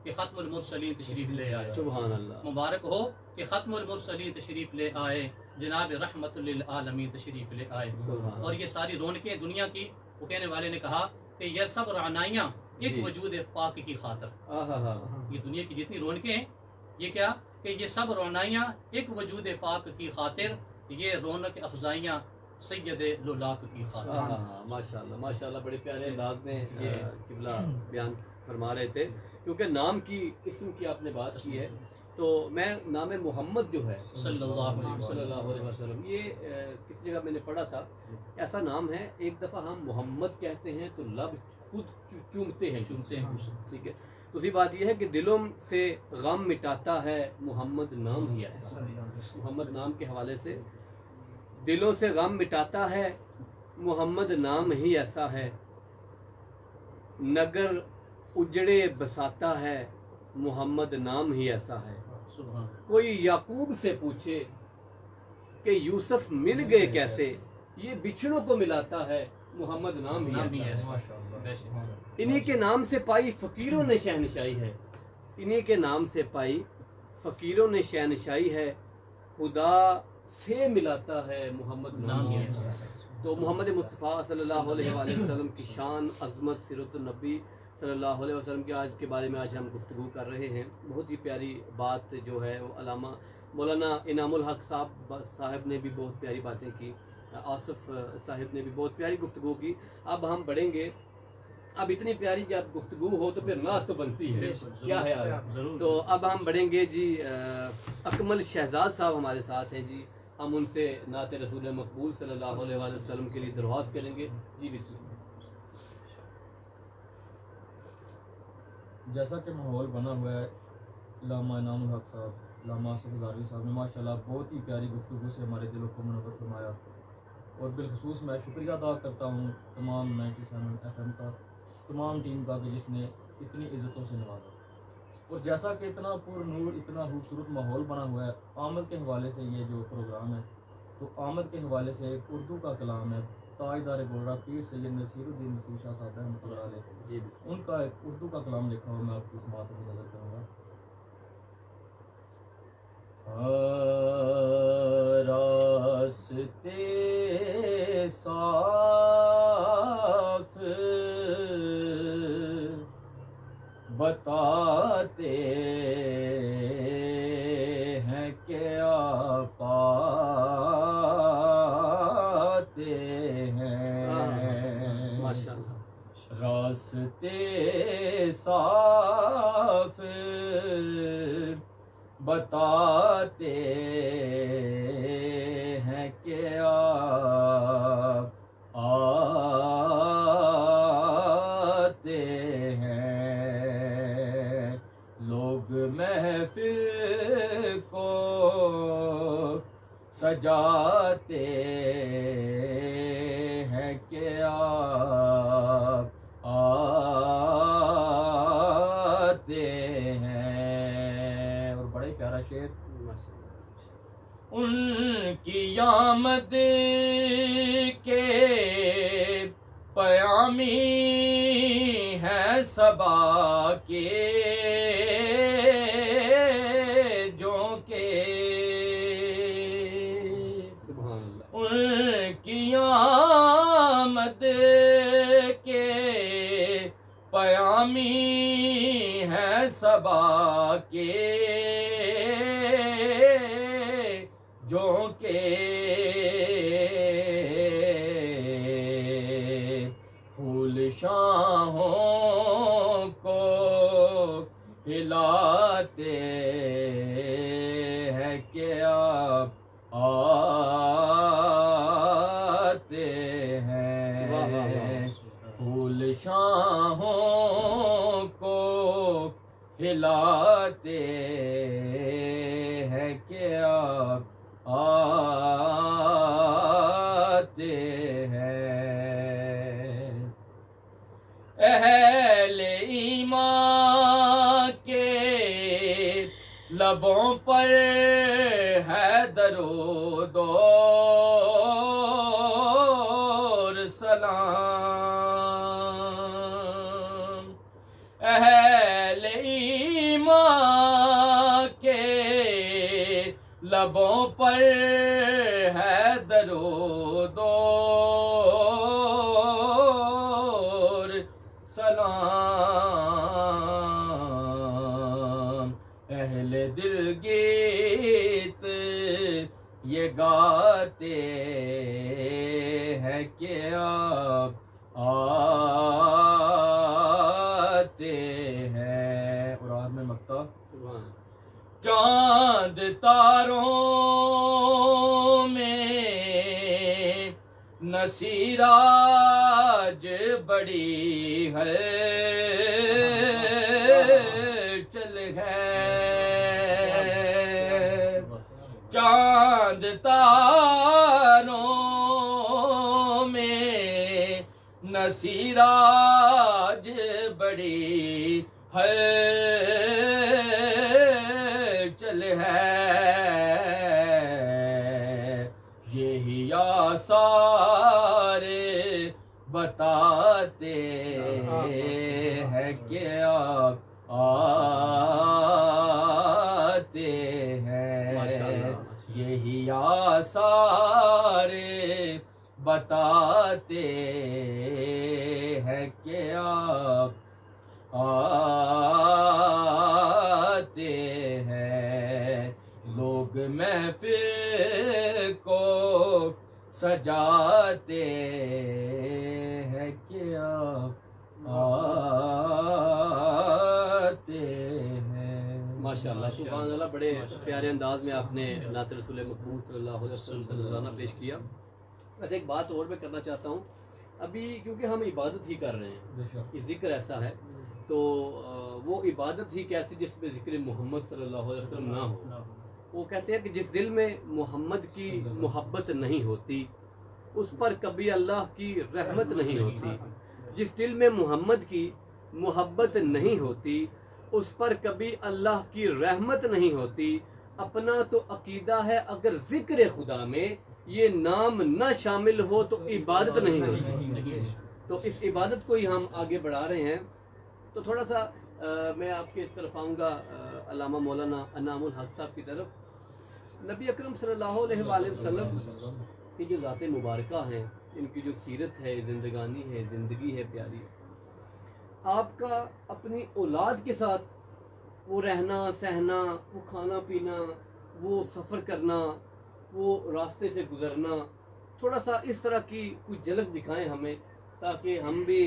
کہ ختم المرسلین تشریف لے آئے. سبحان اللہ. مبارک ہو کہ ختم المرسلین تشریف لے آئے، جناب رحمت للعالمین تشریف لے آئے. سبحان اور یہ ساری رونقیں دنیا کی، وہ کہنے والے نے کہا کہ یہ سب رعنائیاں ایک جی. وجود پاک کی خاطر. آہا. یہ دنیا کی جتنی رونقیں ہیں، یہ کیا کہ یہ سب رعنائیاں ایک وجود پاک کی خاطر، یہ رونق افزائیاں سید لولاک کی خاطر. آہا. ماشاءاللہ ماشاءاللہ. بڑے پیارے انداز میں یہ قبلہ بیان فرما رہے تھے، کیونکہ نام کی، اسم کی آپ نے بات کی ہے. تو میں نام محمد جو ہے صلی اللہ علیہ صلی وسلم، اللہ علیہ وسلم، یہ کس جگہ میں نے پڑھا تھا، ایسا نام ہے. ایک دفعہ ہم محمد کہتے ہیں تو لب خود چومتے ہیں. چومتے ہیں. ٹھیک ہے. دوسری بات یہ ہے کہ دلوں سے غم مٹاتا ہے محمد نام ہی ایسا. محمد نام کے حوالے سے، دلوں سے غم مٹاتا ہے محمد نام ہی ایسا ہے، نگر اجڑے بساتا ہے محمد نام ہی ایسا ہے. سبحان. کوئی یعقوب سے پوچھے کہ یوسف مل گئے کیسے، یہ بچھڑوں کو ملاتا ہے محمد نام نام ہی ہی ایسا ہے. ایسا. انہی کے نام سے پائی فقیروں نے شہنشائی ہے، انہی کے نام سے پائی فقیروں نے شہنشائی ہے، خدا سے ملاتا ہے محمد نام ہی ایسا ہے. تو محمد مصطفیٰ صلی اللہ علیہ وآلہ وسلم کی شان، عظمت، سیرت النبی صلی اللہ علیہ وسلم کے آج کے بارے میں آج ہم گفتگو کر رہے ہیں. بہت ہی پیاری بات جو ہے وہ علامہ مولانا انعام الحق صاحب نے بھی بہت پیاری باتیں کی، آصف صاحب نے بھی بہت پیاری گفتگو کی. اب ہم بڑھیں گے. اب اتنی پیاری جب گفتگو ہو تو پھر نعت تو بنتی ہے، کیا ہے آج. ضرور. تو اب ہم بڑھیں گے جی. اکمل شہزاد صاحب ہمارے ساتھ ہیں جی. ہم ان سے نعت رسول مقبول صلی اللہ علیہ وآلہ وسلم کے لیے درخواست کریں گے جی. بسم اللہ. جیسا کہ ماحول بنا ہوا ہے، علامہ انعام الحق صاحب، علامہ آصف ہزاروی صاحب نے ماشاءاللہ بہت ہی پیاری گفتگو سے ہمارے دلوں کو منور فرمایا. اور بالخصوص میں شکریہ ادا کرتا ہوں تمام 97 FM کا، تمام ٹیم کا، کہ جس نے اتنی عزتوں سے نوازا. اور جیسا کہ اتنا پر نور، اتنا خوبصورت ماحول بنا ہوا ہے، آمد کے حوالے سے یہ جو پروگرام ہے، تو آمد کے حوالے سے ایک اردو کا کلام ہے، تاجدار گولڑا پیر سید نصیر الدین نصیر شاہ صاحب رحمۃ اللہ علیہ، جی بسم ان کا ایک اردو کا کلام لکھا ہوا میں آپ کی سماعت میں نظر کروں گا. راستے صاف بتاتے ہیں کہ آپ پاتے ہیں. ماشاء اللہ. راستے صاف بتاتے ہیں کہ آپ آتے ہیں. لوگ محفل کو سجاتے ہیں کہ آپ آتے ہیں. اور بڑے پیارا شعر، ان کی آمد کے پیامی ہے صبا کے، جو کہ سبحان اللہ. ان کی آمد کے پیامی ہے صبا کے، جو کہ ہلاتے ہیں کہ آپ آتے ہیں پھول شاہوں کو ہلاتے ہیں کہ آپ آتے ہیں اہل ایمان کے لبوں پر ہے درود اور سلام اہل ایمان کے لبوں پر ہے درود اور سلام اہل دل گیت یہ گاتے ہیں کہ آپ آتے ہیں اور آخر میں مقطع چاند تاروں میں نصیراج بڑی ہے چل ہے چاند تاروں میں نصیراج بڑی ہے چل ہے یہی آثار بتاتے ہیں کہ آپ آتے ہیں یہی آثار بتاتے ہیں کہ آپ آتے ہیں لوگ محفل کو سجاتے ہیں کہ آپ آتے ہیں ماشاءاللہ سبحان اللہ، بڑے پیارے انداز میں آپ نے نعت رسول مقبول صلی اللہ علیہ وسلم کا نذرانہ پیش کیا۔ ویسے ایک بات اور میں کرنا چاہتا ہوں، ابھی کیونکہ ہم عبادت ہی کر رہے ہیں، یہ ذکر ایسا ہے تو وہ عبادت ہی کیسی جس میں ذکر محمد صلی اللہ علیہ وسلم نہ ہو۔ وہ کہتے ہیں کہ جس دل میں محمد کی محبت نہیں ہوتی اس پر کبھی اللہ کی رحمت نہیں ہوتی، جس دل میں محمد کی محبت نہیں ہوتی اس پر کبھی اللہ کی رحمت نہیں ہوتی۔ اپنا تو عقیدہ ہے اگر ذکر خدا میں یہ نام نہ شامل ہو تو عبادت نہیں ہوتی۔ تو اس عبادت کو ہی ہم آگے بڑھا رہے ہیں۔ تو تھوڑا سا میں آپ کی طرف آؤں گا علامہ مولانا انعام الحق صاحب کی طرف۔ نبی اکرم صلی اللہ علیہ وآلہ وسلم کی جو ذات مبارکہ ہیں، ان کی جو سیرت ہے، زندگانی ہے، زندگی ہے پیاری، آپ کا اپنی اولاد کے ساتھ وہ رہنا سہنا، وہ کھانا پینا، وہ سفر کرنا، وہ راستے سے گزرنا، تھوڑا سا اس طرح کی کچھ جھلک دکھائیں ہمیں تاکہ ہم بھی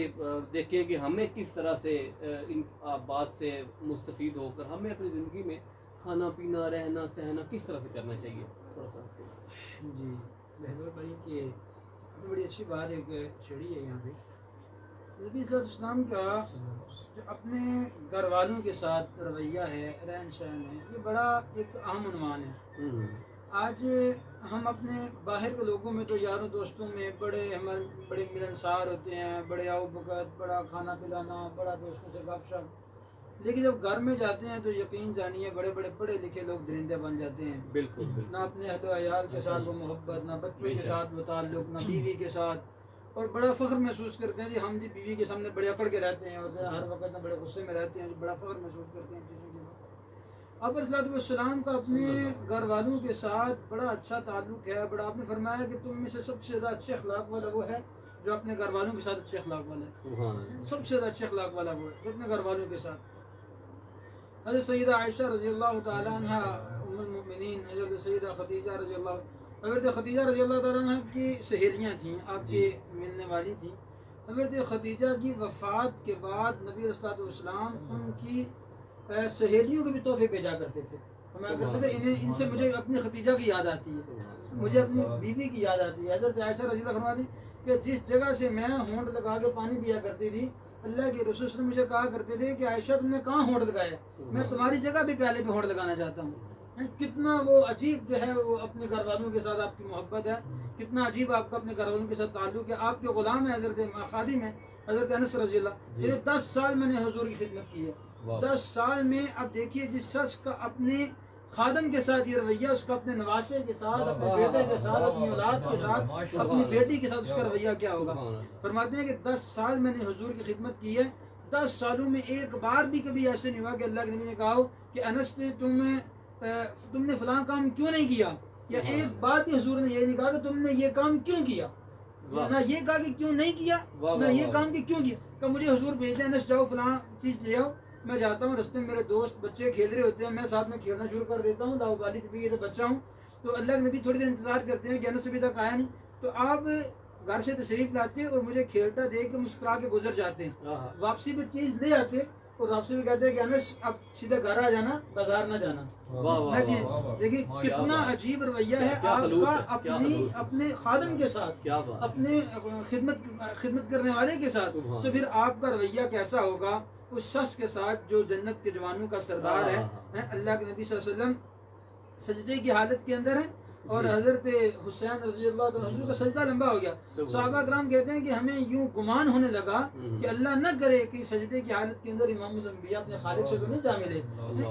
دیکھیں کہ ہمیں کس طرح سے ان بات سے مستفید ہو کر ہمیں اپنی زندگی میں کھانا پینا، رہنا سہنا کس طرح سے کرنا چاہیے تھوڑا سا۔ جی بہتر بھائی کہ بڑی اچھی بات ایک چھڑی ہے یہاں پہ۔ نبی صلی اللہ علیہ وسلم کا جو اپنے گھر والوں کے ساتھ رویہ ہے، رہن سہن ہے، یہ بڑا ایک اہم عنوان ہے۔ آج ہم اپنے باہر کے لوگوں میں تو یاروں دوستوں میں ہمارے بڑے ملنسار ہوتے ہیں، بڑے آؤ بکت، بڑا کھانا پلانا، بڑا دوستوں سے گپ شپ، لیکن جب گھر میں جاتے ہیں تو یقین جانیے بڑے بڑے پڑھے لکھے لوگ درندے بن جاتے ہیں۔ بالکل نہ اپنے اہل و عیال کے ساتھ وہ محبت، نہ بچوں کے ساتھ وہ تعلق، نہ بیوی کے ساتھ، اور بڑا فخر محسوس کرتے ہیں جی ہم جی بیوی کے سامنے بڑے اکڑ کے رہتے ہیں اور ہر وقت نہ بڑے غصے میں رہتے ہیں، بڑا فخر محسوس کرتے ہیں چیزوں کے بعد۔ آپ علیہ السلام کا اپنے گھر والوں کے ساتھ بڑا اچھا تعلق ہے، بڑا آپ نے فرمایا کہ تم میں سے سب سے زیادہ اچھے اخلاق والا وہ ہے جو اپنے گھر والوں کے ساتھ اچھے اخلاق والا ہے۔ سب سے زیادہ اچھے اخلاق والا وہ ہے جو اپنے گھر والوں کے ساتھ۔ حضرت سیدہ عائشہ رضی اللہ تعالیٰ عنہ ام المؤمنین، حضرت سیدہ خدیجہ رضی اللہ تعالیٰ عنہ کی سہیلیاں تھیں، آپ کی ملنے والی تھیں۔ حضرت خدیجہ کی وفات کے بعد نبی صلی اللہ علیہ وسلم ان کی سہیلیوں کے بھی تحفے بھیجا کرتے تھے. فرمایا کرتے تھے ان سے مجھے اپنی ختیجہ کی یاد آتی ہے, مجھے اپنی بیوی کی یاد آتی ہے. حضرت عائشہ رضی اللہ فرماتی کہ جس جگہ سے میں ہونٹ لگا کے پانی پیا کرتی تھی, اللہ کے رسول صلی اللہ علیہ وسلم مجھے کہا کرتے تھے کہ عائشہ تم نے کہاں ہونٹ لگایا, میں تمہاری جگہ بھی پیالے پہ ہونٹ لگانا چاہتا ہوں. کتنا وہ عجیب جو ہے وہ اپنے گھر والوں کے ساتھ آپ کی محبت ہے, کتنا عجیب آپ کا اپنے گھر والوں کے ساتھ تعلق ہے. آپ کے غلام ہیں حضرت خادم ہیں حضرت انس رضی اللہ. 10 سال میں نے حضور کی خدمت کی ہے. 10 سال میں اب دیکھیے جس شخص کا اپنے خادم کے ساتھ یہ رویہ, اس کا اپنے نواسے کے ساتھ, اپنے بیٹے کے ساتھ, اپنی اولاد کے ساتھ, اپنی بیٹی کے ساتھ اس کا رویہ کیا ہوگا. فرماتے ہیں کہ 10 سال میں نے حضور کی خدمت کی ہے. 10 سالوں میں ایک بار بھی کبھی ایسے نہیں ہوا کہ اللہ کے نبی نے کہا ہو کہ انس نے تم نے فلاں کام کیوں نہیں کیا, یا ایک بار بھی حضور نے یہ نہیں کہا کہ تم نے یہ کام کیوں کیا. نہ یہ کہا کہ کیوں نہیں کیا, نہ یہ کام کہ کیوں کیا. کہ مجھے حضور بھیجتے ہیں انس جاؤ فلاں چیز لے آؤ, میں جاتا ہوں, رستے میں میرے دوست بچے کھیل رہے ہوتے ہیں, میں ساتھ میں کھیلنا شروع کر دیتا ہوں, لاوبالی طبیعت سے بچہ ہوں. تو اللہ کے نبی تھوڑی دیر انتظار کرتے ہیں کہ انس ابھی تک آیا نہیں, تو آپ گھر سے تشریف لاتے اور مجھے کھیلتا دیکھ کے مسکرا کے گزر جاتے ہیں. واپسی پہ چیز لے آتے اور واپسی میں کہتے ہیں کہ انس اب سیدھے گھر آ جانا, بازار نہ جانا. جی دیکھیے کتنا عجیب رویہ ہے آپ کا اپنے خادم کے ساتھ, اپنے خدمت کرنے والے کے ساتھ. تو پھر آپ کا رویہ کیسا ہوگا اس شخص کے ساتھ جو جنت کے جوانوں کا سردار ہے. اللہ کے نبی صلی اللہ علیہ وسلم سجدے کی حالت کے اندر ہے, اور حضرت حسین رضی اللہ عنہ کا سجدہ لمبا ہو گیا. صحابہ کرام کہتے ہیں کہ ہمیں یوں گمان ہونے لگا کہ اللہ نہ کرے کہ سجدے کی حالت کے اندر امام الانبیاء اپنے خالق سے تو نہیں جا ملے.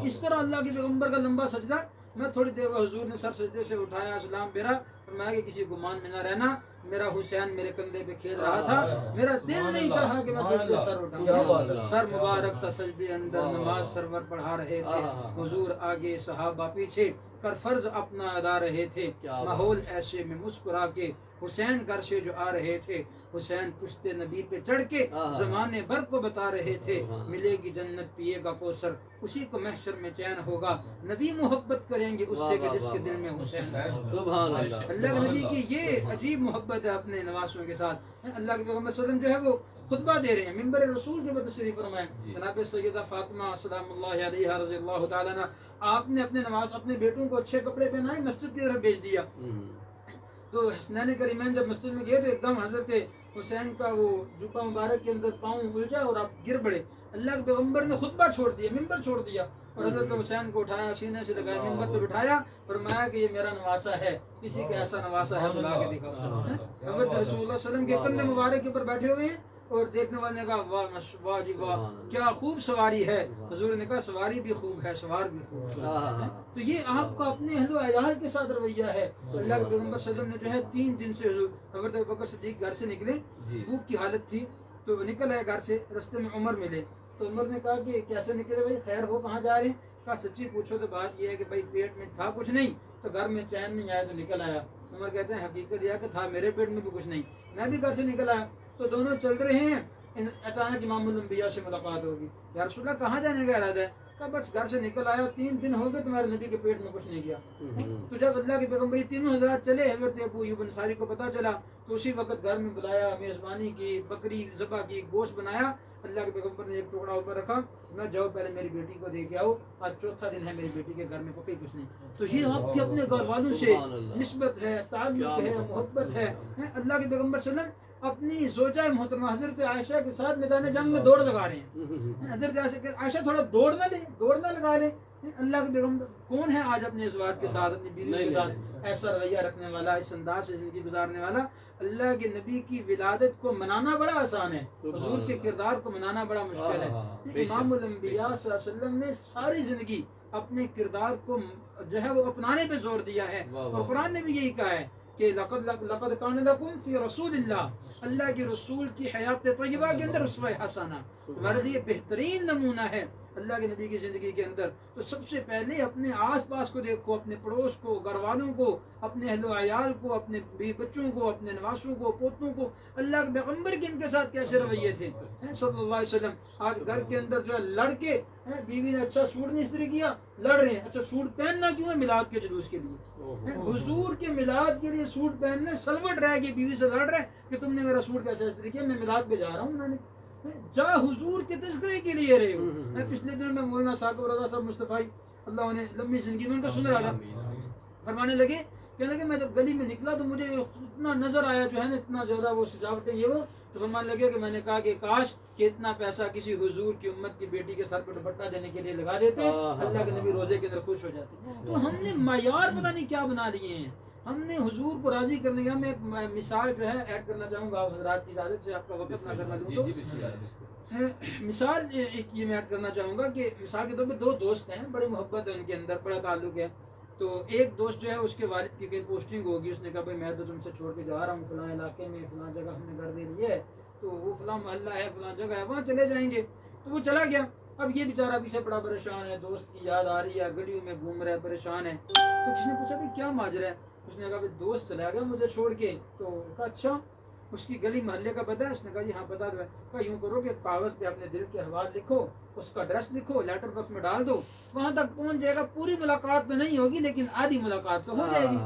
اس طرح اللہ کے پیغمبر کا لمبا سجدہ. میں تھوڑی دیر بعد حضور نے سر سجدے سے اٹھایا, سلام پھیرا, فرمایا کہ کسی گمان میں نہ رہنا, میرا حسین میرے کندھے پہ کھیل رہا تھا, میرا دل نہیں چاہا کہ میں سجدے سر اٹھاؤں. سر مبارک تھا سجدے اندر, نماز سرور پڑھا رہے تھے, حضور آگے صحابہ پیچھے, کر فرض اپنا ادا رہے تھے. ماحول ایسے میں مسکرا کے حسین گھر سے جو آ رہے تھے, حسین پشت نبی پہ چڑھ کے زمانے بھر کو بتا رہے تھے, ملے گی جنت پیے گا کوثر, اسی کو محشر میں چین ہوگا, نبی محبت کریں گے اس سے کہ جس کے دل میں حسین. سبحان اللہ. اللہ کے نبی کی یہ عجیب محبت ہے اپنے نواسوں کے ساتھ. اللہ کے پیغمبر صلی اللہ علیہ وسلم جو ہے وہ خطبہ دے رہے ہیں, ممبر رسول کے بعد تشریف فرمائے. جناب سیدہ فاطمہ سلام اللہ علیہا رضی اللہ تعالیٰ عنہ, آپ نے اپنے نواز اپنے بیٹوں کو اچھے کپڑے پہنائے, مسجد کی طرف بھیج دیا. تو حسنین کریمین جب مسجد میں گئے تو ایک دم حضرت حسین کا وہ جوبہ مبارک کے اندر پاؤں الجھا اور آپ گر پڑے. اللہ کے پیغمبر نے خطبہ چھوڑ دیا, ممبر چھوڑ دیا, اور حضرت حسین کو اٹھایا, سینے سے لگایا, ممبر پہ بٹھایا, فرمایا کہ یہ میرا نواسا ہے, کسی کا ایسا نواسا ہے بلا کے دکھاؤ. حضرت رسول اللہ صلی اللہ علیہ وسلم کے کندھے مبارک کے اوپر بیٹھے ہوئے ہیں, اور دیکھنے والے نے کہا واہ جی واہ کیا خوب سواری ہے. حضور نے کہا سواری بھی خوب ہے, سوار بھی خوب ہے. تو یہ آپ کا اپنے اہل و عیال کے ساتھ رویہ ہے. اللہ کے پیغمبر صلی اللہ علیہ وسلم نے جو ہے 3 دن سے حضرت ابوبکر صدیق گھر سے نکلے, بھوک کی حالت تھی, تو نکل آئے گھر سے. رستے میں عمر ملے, تو عمر نے کہا کہ کیسے نکلے بھائی, خیر ہو, کہاں جا رہے ہیں؟ کہا سچی پوچھو تو بات یہ ہے کہ بھائی پیٹ میں تھا کچھ نہیں, تو گھر میں چین نہیں آیا تو نکل آیا. عمر کہتے ہیں حقیقت یہ کہ تھا میرے پیٹ میں بھی کچھ نہیں, میں بھی گھر سے نکل آیا. تو دونوں چل رہے ہیں, اچانک امام الانبیاء سے ملاقات ہوگی. یا رسول اللہ کہاں جانے کا ارادہ ہے؟ کہا بس گھر سے نکل آیا, 3 دن ہو گئے تمہارے نبی کے پیٹ میں کچھ نہیں گیا. تو جب اللہ کے پیغمبر تینوں حضرات چلے, حضرت ابو ایوب انصاری کو پتہ چلا, تو اسی وقت گھر میں بلایا, میزبانی کی, بکری ذبح کی, گوشت بنایا. اللہ کے پیغمبر نے ایک ٹکڑا اوپر رکھا, میں جاؤ پہلے میری بیٹی کو دے کے آؤ, آج 4تھا دن ہے میری بیٹی کے گھر میں پکئی کچھ نہیں. تو یہ آپ کے اپنے گھر والوں سے نسبت ہے, تعلق ہے, محبت ہے. اللہ کے پیغمبر صلی اللہ علیہ وسلم اپنی زوجہ محترمہ حضرت عائشہ کے ساتھ میدان جنگ میں دوڑ لگا رہے ہیں. حضرت عائشہ تھوڑا دوڑنا لگا لے. اللہ کے پیغمبر کون ہے آج اپنے ازواج کے ساتھ, اپنی بیوی کے ساتھ ایسا رویہ رکھنے والا, اس انداز سے زندگی گزارنے والا؟ اللہ کے نبی کی ولادت کو منانا بڑا آسان ہے, حضور کے کردار کو منانا بڑا مشکل ہے. امام الانبیاء صلی اللہ علیہ وسلم نے ساری زندگی اپنے کردار کو جو ہے وہ اپنانے پہ زور دیا ہے, اور قرآن نے بھی یہی کہا ہے کہ لقد کان لکم فی رسول اللہ, اللہ کے رسول کی حیات طیبہ کے اندر اسوہ حسنہ تمہارے لیے بہترین نمونہ ہے اللہ کے نبی کی زندگی کے اندر. تو سب سے پہلے اپنے آس پاس کو دیکھو, اپنے پڑوس کو, گھر والوں کو, اپنے اہل و عیال کو, اپنے بچوں کو, اپنے نواسوں کو, پوتوں کو. اللہ کے پیغمبر کے ان کے ساتھ کیسے رویے تھے صلی اللہ علیہ وسلم. آج گھر کے اندر جو ہے لڑ کے, بیوی نے اچھا سوٹ نہیں استری کیا, لڑ رہے ہیں, اچھا سوٹ پہننا کیوں ہے؟ میلاد کے جلوس کے لیے, حضور کے میلاد کے لیے سوٹ پہننے, سلوٹ رہ گئی بیوی سے لڑ رہے کہ تم نے میرا سوٹ کیسے استری کیا, میں میلاد پہ جا رہا ہوں. جا حضور کے تذکرے کے لیے رہے ہو. میں پچھلے دنوں میں مولانا ثاقب رضا صاحب مصطفی اللہ انہیں لمبی زندگی میں ان کا سن رہا تھا. فرمانے لگے کہنے لگے میں جب گلی میں نکلا تو مجھے اتنا نظر آیا جو ہے نا اتنا زیادہ وہ سجاوٹیں یہ وہ. تو فرمانے لگے کہ میں نے کہا کہ کاش کہ اتنا پیسہ کسی حضور کی امت کی بیٹی کے سر پہ دوپٹہ دینے کے لیے لگا دیتے, اللہ کے نبی روزے کے اندر خوش ہو جاتے. تو ہم نے معیار پتہ نہیں کیا بنا لیے ہیں. ہم نے حضور کو راضی کرنے کا, میں ایک مثال جو ہے ایڈ کرنا چاہوں گا آپ حضرات کی اجازت سے, آپ کا وقت نہ کرنا دوں تو مثال ایک یہ میں ایڈ کرنا چاہوں گا کہ مثال کے طور پہ دو دوست ہیں, بڑی محبت ہے ان کے اندر, بڑا تعلق ہے. تو ایک دوست جو ہے اس کے والد کی کہیں پوسٹنگ ہوگی, اس نے کہا بھائی میں تو تم سے چھوڑ کے جا رہا ہوں فلاں علاقے میں, فلاں جگہ ہم نے گھر دے لی ہے, تو وہ فلاں محلہ ہے, فلاں جگہ ہے, وہاں چلے جائیں گے. تو وہ چلا گیا. اب یہ بیچارہ پیچھے بڑا پریشان ہے, دوست کی یاد آ رہی ہے, گلیوں میں گھوم رہا ہے, پریشان ہے. تو کسی نے پوچھا کہ کیا ماجرا ہے؟ اس نے کہا بھائی دوست چلا گیا مجھے چھوڑ کے. تو کہا اچھا اس کی گلی محلے کا پتہ ہے؟ اس نے کہا جی ہاں پتہ ہے. کہا یوں کرو کہ کاغذ پہ اپنے دل کے احوال لکھو, اس کا ایڈریس لکھو, لیٹر باکس میں ڈال دو, وہاں تک پہنچ جائے گا. پوری ملاقات تو نہیں ہوگی لیکن آدھی ملاقات تو ہو جائے گی.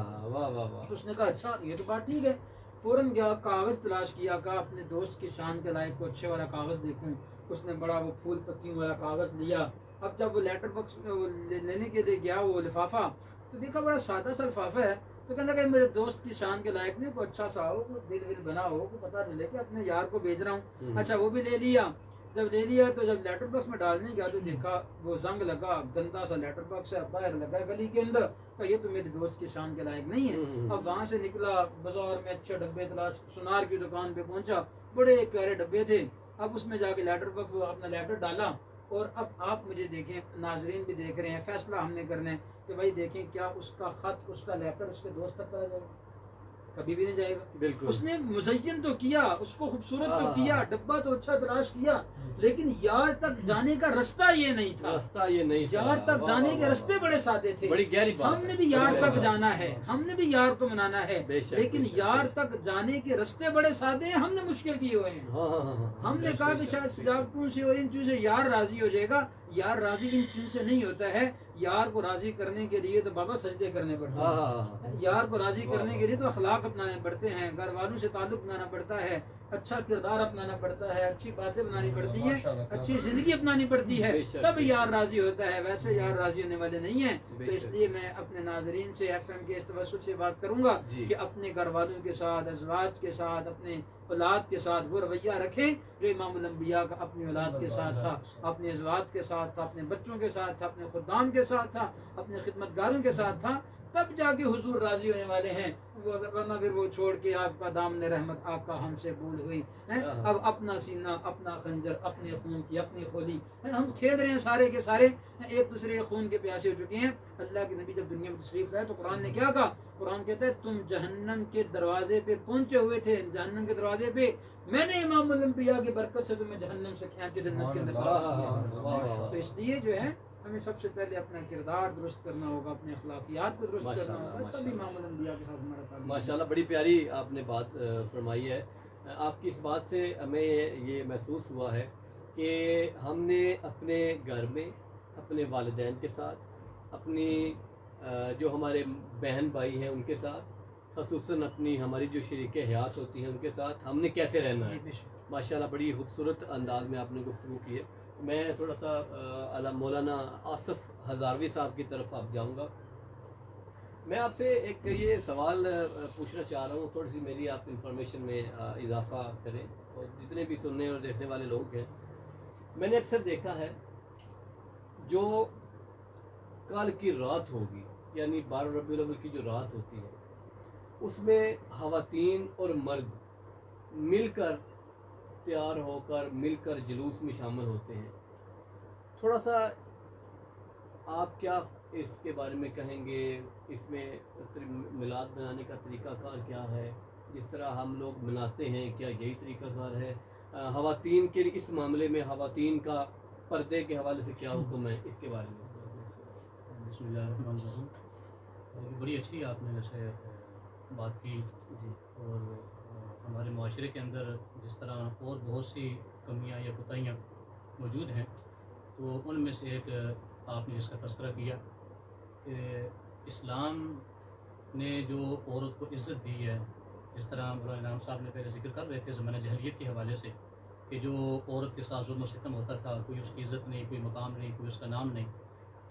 تو اس نے کہا اچھا یہ تو بات ٹھیک ہے. فوراً گیا, کاغذ تلاش کیا, کہا اپنے دوست کی شان کے لائق کو اچھے والا کاغذ دیکھوں. اس نے بڑا وہ پھول پتیوں والا کاغذ لیا. اب جب وہ لیٹر باکس لینے کے لیے گیا وہ لفافہ, تو دیکھا بڑا سادہ سا لفافہ ہے. تو کہنے لگا میرے دوست کی شان کے لائق نہیں, کوئی اچھا سا ہو, کوئی دل ول بنا ہو, کو پتہ چلے کہ اپنے یار کو بھیج رہا ہوں. اچھا وہ بھی لے لیا. جب لے لیا تو جب لیٹر باکس میں ڈالنے گیا تو دیکھا وہ زنگ لگا, گندا سا لیٹر باکس ہے, باہر لگا گلی کے اندر. یہ تو میرے دوست کی شان کے لائق نہیں ہے. اب وہاں سے نکلا, بازار میں اچھے ڈبے تلاش, سنار کی دکان پہ پہنچا, بڑے پیارے ڈبے تھے. اب اس میں جا کے لیٹر باکس وہ اپنا لیٹر ڈالا. اور اب آپ مجھے دیکھیں, ناظرین بھی دیکھ رہے ہیں, فیصلہ ہم نے کرنا ہے کہ بھائی دیکھیں کیا اس کا خط, اس کا لیٹر اس کے دوست تک چلا جائے گا؟ کبھی بھی نہیں جائے گا. بالکل اس نے مزین تو کیا, اس کو خوبصورت تو کیا, ڈبہ تو اچھا تلاش کیا, لیکن یار تک جانے کا رستہ یہ نہیں تھا. راستہ یہ نہیں, یار تک جانے کے رستے بڑے سادے تھے. بڑی گہری بات. ہم نے بھی یار تک جانا ہے, ہم نے بھی یار کو منانا ہے, لیکن یار تک جانے کے رستے بڑے سادے ہیں, ہم نے مشکل کیے ہوئے ہیں. ہم نے کہا کہ شاید سجاوٹوں سے اور ان چیزوں سے یار راضی ہو جائے گا. یار راضی ان چیزوں سے نہیں ہوتا ہے. یار کو راضی کرنے کے لیے تو بابا سجدے کرنے پڑتے ہیں. یار کو راضی کرنے کے لیے تو اخلاق اپنانے پڑتے ہیں, گھر والوں سے تعلق بنانا پڑتا ہے, اچھا کردار اپنانا پڑتا ہے, اچھی باتیں بنانی پڑتی ہیں, اچھی زندگی اپنانی پڑتی ہے, تب یار راضی ہوتا ہے. ویسے یار راضی ہونے والے نہیں ہیں. تو اس لیے میں اپنے ناظرین سے ایف ایم کے اس توسط سے بات کروں گا کہ اپنے گھر والوں کے ساتھ, ازواج کے ساتھ, اپنے اولاد کے ساتھ وہ رویہ رکھیں جو امام الانبیاء کا اپنی اولاد کے ساتھ تھا, اپنے ازواج کے ساتھ تھا, اپنے بچوں کے ساتھ تھا, اپنے خدام کے ساتھ تھا, اپنے خدمت گاروں کے ساتھ تھا. تب جا کے حضور راضی ہونے والے ہیں, ورنہ پھر وہ چھوڑ کے آپ کا دامن رحمت آقا ہم سے بھول ہوئی. اب اپنا سینہ, اپنا خنجر, اپنے خون کی اپنی کھولی, ہم کھیل رہے ہیں سارے کے سارے, ایک دوسرے کے خون کے پیاسے ہو چکے ہیں. اللہ کے نبی جب دنیا میں تشریف لائے تو قرآن نے کیا کہا؟ قرآن کہتا ہے تم جہنم کے دروازے پہ پہنچے ہوئے تھے, جہنم کے دروازے پہ میں نے امام الانبیاء کی برکت سے تمہیں جہنم سے کھینچ کے جنت کے اندر داخل. تو اس لیے جو ہے ہمیں سب سے پہلے اپنا کردار درست کرنا ہوگا, اپنے اخلاقیات کو درست کرنا ہوگا, تبھی امام الانبیاء کے ساتھ ہمارا تعلق. ماشاءاللہ بڑی پیاری آپ نے بات فرمائی ہے. آپ کی اس بات سے ہمیں یہ محسوس ہوا ہے کہ ہم نے اپنے گھر میں اپنے والدین کے ساتھ, اپنی جو ہمارے بہن بھائی ہیں ان کے ساتھ, خصوصاً اپنی ہماری جو شریک حیات ہوتی ہیں ان کے ساتھ ہم نے کیسے رہنا ہے. ماشاءاللہ بڑی خوبصورت انداز میں آپ نے گفتگو کی ہے. میں تھوڑا سا مولانا آصف ہزاروی صاحب کی طرف آپ جاؤں گا. میں آپ سے ایک یہ سوال پوچھنا چاہ رہا ہوں, تھوڑی سی میری آپ انفارمیشن میں اضافہ کریں, اور جتنے بھی سننے اور دیکھنے والے لوگ ہیں, میں نے اکثر دیکھا ہے جو کل کی رات ہوگی, یعنی 12 ربیع الاول کی جو رات ہوتی ہے, اس میں خواتین اور مرد مل کر تیار ہو کر مل کر جلوس میں شامل ہوتے ہیں. تھوڑا سا آپ کیا اس کے بارے میں کہیں گے؟ اس میں میلاد منانے کا طریقہ کار کیا ہے؟ جس طرح ہم لوگ مناتے ہیں کیا یہی طریقہ کار ہے؟ خواتین کے اس معاملے میں خواتین کا پردے کے حوالے سے کیا حکم ہے, اس کے بارے میں. بسم اللہ الرحمن الرحیم. بڑی اچھی آپ نے ویسے بات کی جی. اور ہمارے معاشرے کے اندر جس طرح اور بہت سی کمیاں یا کوتاہیاں موجود ہیں, تو ان میں سے ایک آپ نے اس کا تذکرہ کیا کہ اسلام نے جو عورت کو عزت دی ہے, جس طرح مولانا انعام صاحب نے پہلے ذکر کر رہے تھے زمانہ جاہلیت کے حوالے سے, کہ جو عورت کے ساتھ ظلم و ستم ہوتا تھا، کوئی اس کی عزت نہیں، کوئی مقام نہیں، کوئی اس کا نام نہیں،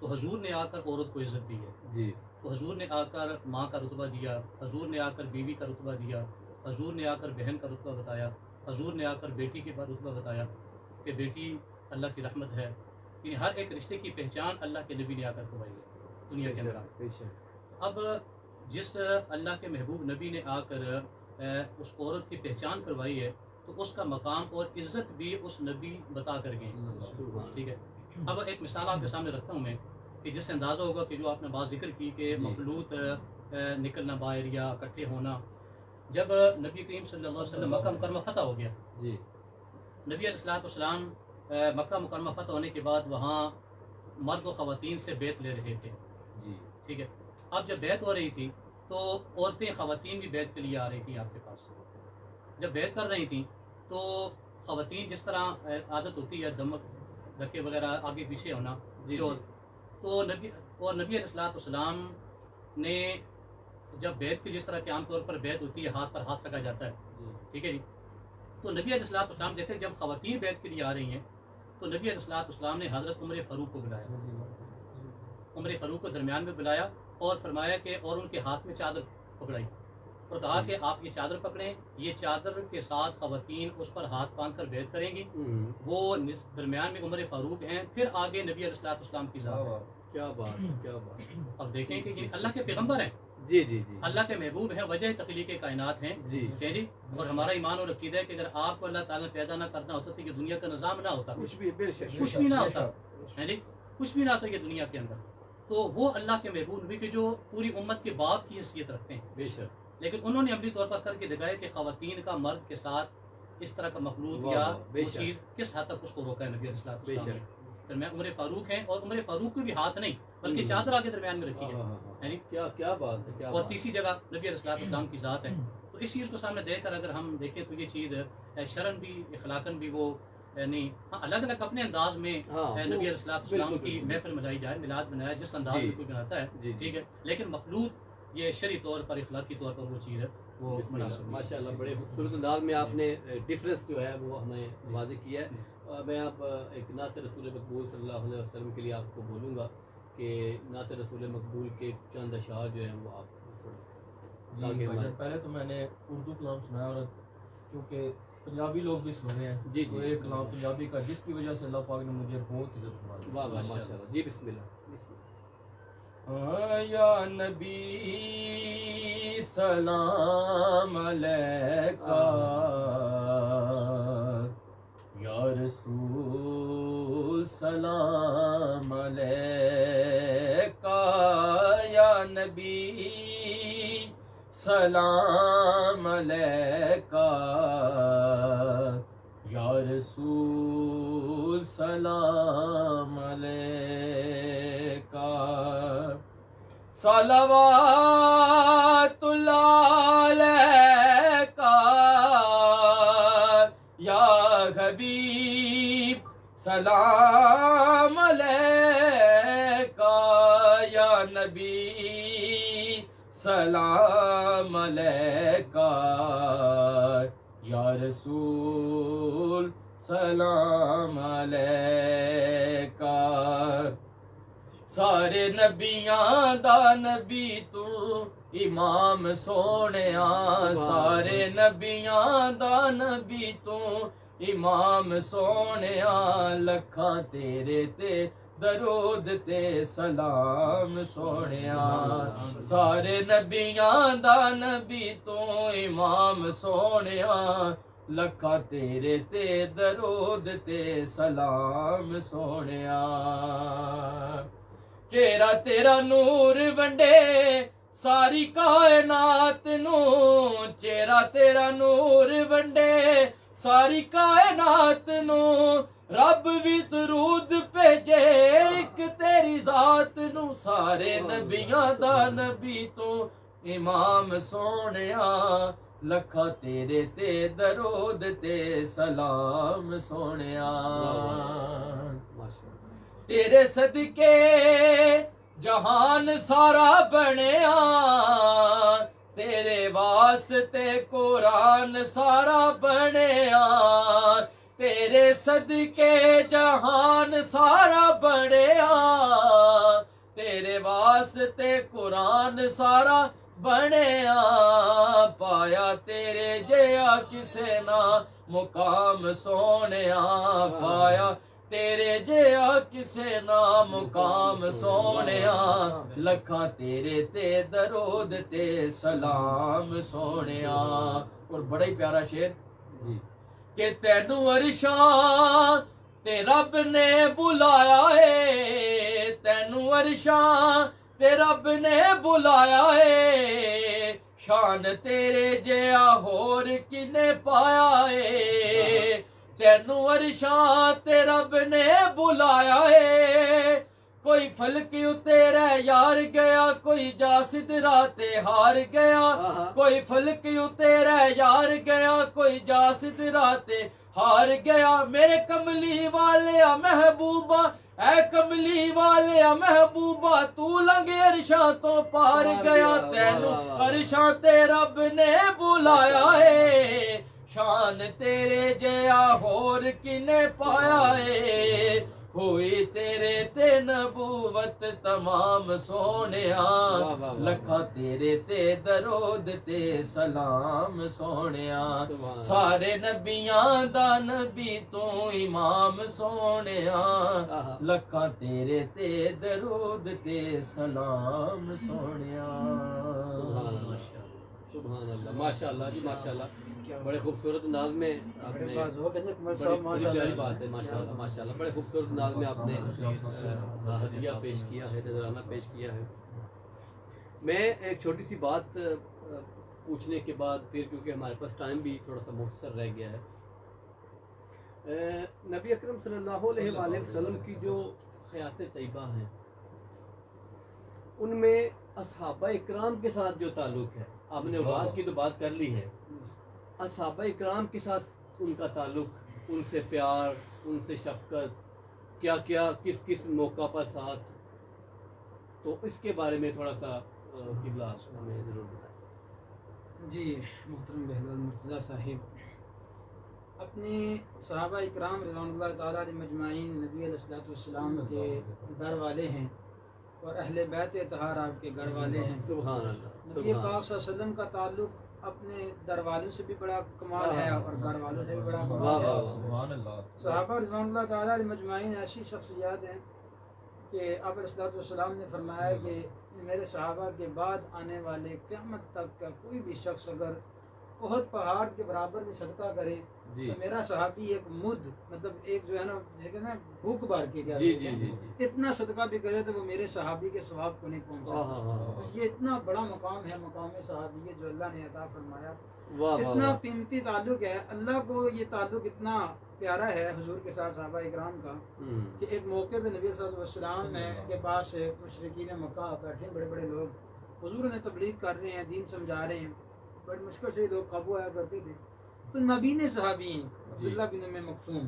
تو حضور نے آ کر عورت کو عزت دی ہے. جی تو حضور نے آ کر ماں کا رتبہ دیا، حضور نے آ کر بیوی کا رتبہ دیا، حضور نے آ کر بہن کا رتبہ بتایا، حضور نے آ کر بیٹی کے بعد رتبہ بتایا کہ بیٹی اللہ کی رحمت ہے. یعنی ہر ایک رشتے کی پہچان اللہ کے نبی نے آ کر کروائی ہے دنیا کے اندر. بے شک اب جس اللہ کے محبوب نبی نے آ کر اس عورت کی پہچان کروائی ہے، تو اس کا مقام اور عزت بھی اس نبی بتا کر گئے. ٹھیک ہے. اب ایک مثال آپ کے سامنے رکھتا ہوں میں کہ جس سے اندازہ ہوگا کہ جو آپ نے بات ذکر کی کہ مخلوط نکلنا باہر یا اکٹھے ہونا. جب نبی کریم صلی اللہ علیہ وسلم مکہ مکرمہ فتح ہو گیا، جی نبی علیہ السلام مکہ مکرمہ فتح ہونے کے بعد وہاں مرد و خواتین سے بیعت لے رہے تھے. جی ٹھیک ہے. اب جب بیعت ہو رہی تھی تو عورتیں خواتین بھی بیعت کے لیے آ رہی تھیں آپ کے پاس. جب بیعت کر رہی تھیں تو خواتین جس طرح عادت ہوتی ہے دمک دھکے وغیرہ آگے پیچھے ہونا، جی شور، تو نبی علیہ السلام نے جب بیعت کی جس طرح کہ عام طور پر بیعت ہوتی ہے ہاتھ پر ہاتھ رکھا جاتا ہے، جی ٹھیک ہے جی. تو نبی علیہ السلام دیکھیں جب خواتین بیعت کے لیے آ رہی ہیں تو نبی علیہ السلام نے حضرت عمر فاروق کو بلایا، عمر فاروق کو درمیان میں بلایا اور فرمایا کہ اور ان کے ہاتھ میں چادر پکڑائی اور کہا کہ آپ یہ چادر پکڑیں، یہ چادر کے ساتھ خواتین اس پر ہاتھ باندھ کر بیعت کریں گی. وہ درمیان میں عمر فاروق ہیں، پھر آگے نبی علیہ السلام کی ذات ہے. کیا بات کیا بات. اب دیکھیں کہ یہ اللہ کے پیغمبر ہیں، جی جی جی اللہ کے محبوب ہیں، وجہ تخلیق کائنات ہیں. جی جی. اور ہمارا ایمان اور عقیدہ ہے کہ اگر آپ کو اللہ تعالیٰ نے پیدا نہ کرنا ہوتا تو یہ دنیا کا نظام نہ ہوتا، کچھ بھی بے شک کچھ بھی نہ ہوتا ہے جی، کچھ بھی نہ ہوتا یہ دنیا کے اندر. تو وہ اللہ کے محبوب نبی کہ جو پوری امت کے باپ کی حیثیت رکھتے ہیں، بے شک. لیکن انہوں نے عملی طور پر کر کے دکھایا کہ خواتین کا مرد کے ساتھ اس طرح کا مخلوط واہ یا واہ، بے وہ شک. چیز کس حد تک اس کو روکا ہے نبی علیہ بے السلام نے. شک. درمیان عمر فاروق ہیں اور عمر فاروق کو بھی ہاتھ نہیں بلکہ چادر آگے درمیان میں رکھی ہے. یعنی کیا بات ہے کیا اور بات. تیسری جگہ نبی علیہ السلام کی ذات ہے. تو اس چیز کو سامنے دیکھ کر اگر ہم دیکھیں تو یہ چیز شرن بھی اخلاقاً بھی وہ نہیں، ہاں الگ الگ اپنے انداز میں نبی علیہ السلام کی محفل منائی جائے، میلاد منایا جس انداز میں کوئی بناتا ہے، ٹھیک ہے. لیکن مخلوط یہ شرعی طور پر اخلاقی طور پر وہ چیز ہے وہ مناسب. ماشاء اللہ بڑے خوبصورت انداز میں آپ نے ڈفرینس جو ہے وہ ہمیں واضح کیا ہے. میں اب ایک نعت رسول مقبول صلی اللہ علیہ وسلم کے لیے آپ کو بولوں گا کہ نعت رسول مقبول کے چند اشعار جو ہیں وہ آپ جی. پہلے تو میں نے اردو کلام سنایا اور چونکہ پنجابی لوگ بھی سن رہے ہیں جی تو ایک کلام پنجابی کا جس کی وجہ سے اللہ پاک نے مجھے بہت عزت فرمائی. واہ واہ ماشاء اللہ. جی بسم اللہ بسم اللہ. یا نبی سلام علیکہ، یا رسول سلام علیکہ، یا نبی سلام علیکہ، یا رسول سلام علیکہ، صلوات اللہ علیکہ، یا حبیب سلام علیکہ، یا نبی سلام علیکہ، یا رسول سلام علیکہ. سارے نبیاں دا نبی تو امام سونیا، سارے نبیاں دا نبی تو امام سونیا، لکھاں تیرے تے درود تے سلام سونیا. سارے نبیاں دا نبی تو امام سونیا، لکھاں تیرے تے درود تے سلام سونیا. چہرہ تیرا نور ونڈے ساری کائنات نو، چہرہ تیرا نور ونڈے ساری کائنات نو، رب بھی درود بھیجے ایک تیری ذات نو. سارے نبیاں دا نبی تو امام سونیا، لکھا تیرے تے درود تے سلام سونیا. تیرے صدقے جہان سارا بنیا، تیرے واسطے قرآن سارا بنیا، تیرے صدقے جہان سارا بنیا تیرے واسطے قرآن سارا بنیا پایا تیرے جیا کسے نہ مقام سونیا پایا تیرے جیا کسے نہ مقام سونیا لکھاں تیرے تے درود تے سلام سونیا. اور بڑا ہی پیارا شعر جی کہ تینوں عرشاں تے رب نے بلایا ہے تینوں عرشاں تے رب نے بلایا ہے شان تیرے جیا ہور کنے پایا ہے تینوں عرشاں تے رب نے بلایا ہے کوئی فلک اترے یار گیا کوئی جا سدرا تے ہار گیا کوئی فلک اترے یار گیا کوئی جا سدرا تے ہار گیا میرے کملی والے محبوبہ اے کملی والے محبوبہ تو لنگے عرشاں تو پار گیا تینوں عرشاں تے رب نے بلایا ہے شان تیرے جیا ہور کنے پایا ہے ہوئی تیرے تے نبوت تمام سونیا لکھا تیرے تے درود تے سلام سونیا سارے نبیاں دا نبی تو امام سونیا لکھا تیرے تے درود تے سلام سونیا. سبحان اللہ ماشاء اللہ جی ماشاء اللہ بڑے خوبصورت انداز میں آپ نے بڑی پیاری بات ہے ماشاء اللہ بڑے خوبصورت انداز میں آپ نے ہدیہ پیش کیا ہے نذرانہ پیش کیا ہے. میں ایک چھوٹی سی بات پوچھنے کے بعد پھر کیونکہ ہمارے پاس ٹائم بھی تھوڑا سا مختصر رہ گیا ہے نبی اکرم صلی اللہ علیہ وآلہ وسلم کی جو حیات طیبہ ہیں ان میں اصحابہ اکرام کے ساتھ جو تعلق ہے آپ نے اولاد کی تو بات کر لی ہے اصحابہ اکرام کے ساتھ ان کا تعلق ان سے پیار ان سے شفقت کیا کیا کس کس موقع پر ساتھ تو اس کے بارے میں تھوڑا سا قبلہ ہمیں ضرور بتائیں. جی محترم بہلول مرتضیٰ صاحب اپنے صحابہ اکرام رضوان اللہ تعالیٰ علیہ مجمعین نبی علیہ الصلوۃ والسلام کے گھر والے ہیں اور اہل بیت اطہار آپ کے گھر والے ہیں. سبحان اللہ نبی پاک صلی اللہ علیہ وسلم کا تعلق اپنے در والوں سے بھی بڑا کمال ہے اور گھر والوں سے بھی بڑا کمال ہے. سبحان اللہ. صحابہ رضوان اللہ تعالیٰ علیہ مجمعین ایسی شخصیات ہیں کہ آپ علیہ الصلوۃ والسلام نے فرمایا کہ میرے صحابہ کے بعد آنے والے قیامت تک کا کوئی بھی شخص اگر احد پہاڑ کے برابر بھی صدقہ کرے تو میرا صحابی ایک مد مطلب ایک جو ہے نا بھوک بھر کے گیا اتنا صدقہ بھی کرے تو وہ میرے صحابی کے ثواب کو نہیں پہنچا. یہ اتنا بڑا مقام ہے مقام صحابی جو اللہ نے عطا فرمایا اتنا قیمتی تعلق ہے اللہ کو یہ تعلق اتنا پیارا ہے حضور کے ساتھ صحابہ اکرام کا کہ ایک موقع پہ نبی صلی اللہ علیہ وسلم کے پاس مشرکین مکہ بیٹھے بڑے بڑے لوگ حضور نے تبلیغ کر رہے ہیں دین سمجھا رہے ہیں بڑی مشکل سے لوگ قابو آیا کرتے تھے تو نبی نے صحابی ہیں عبداللہ بن ام مکتوم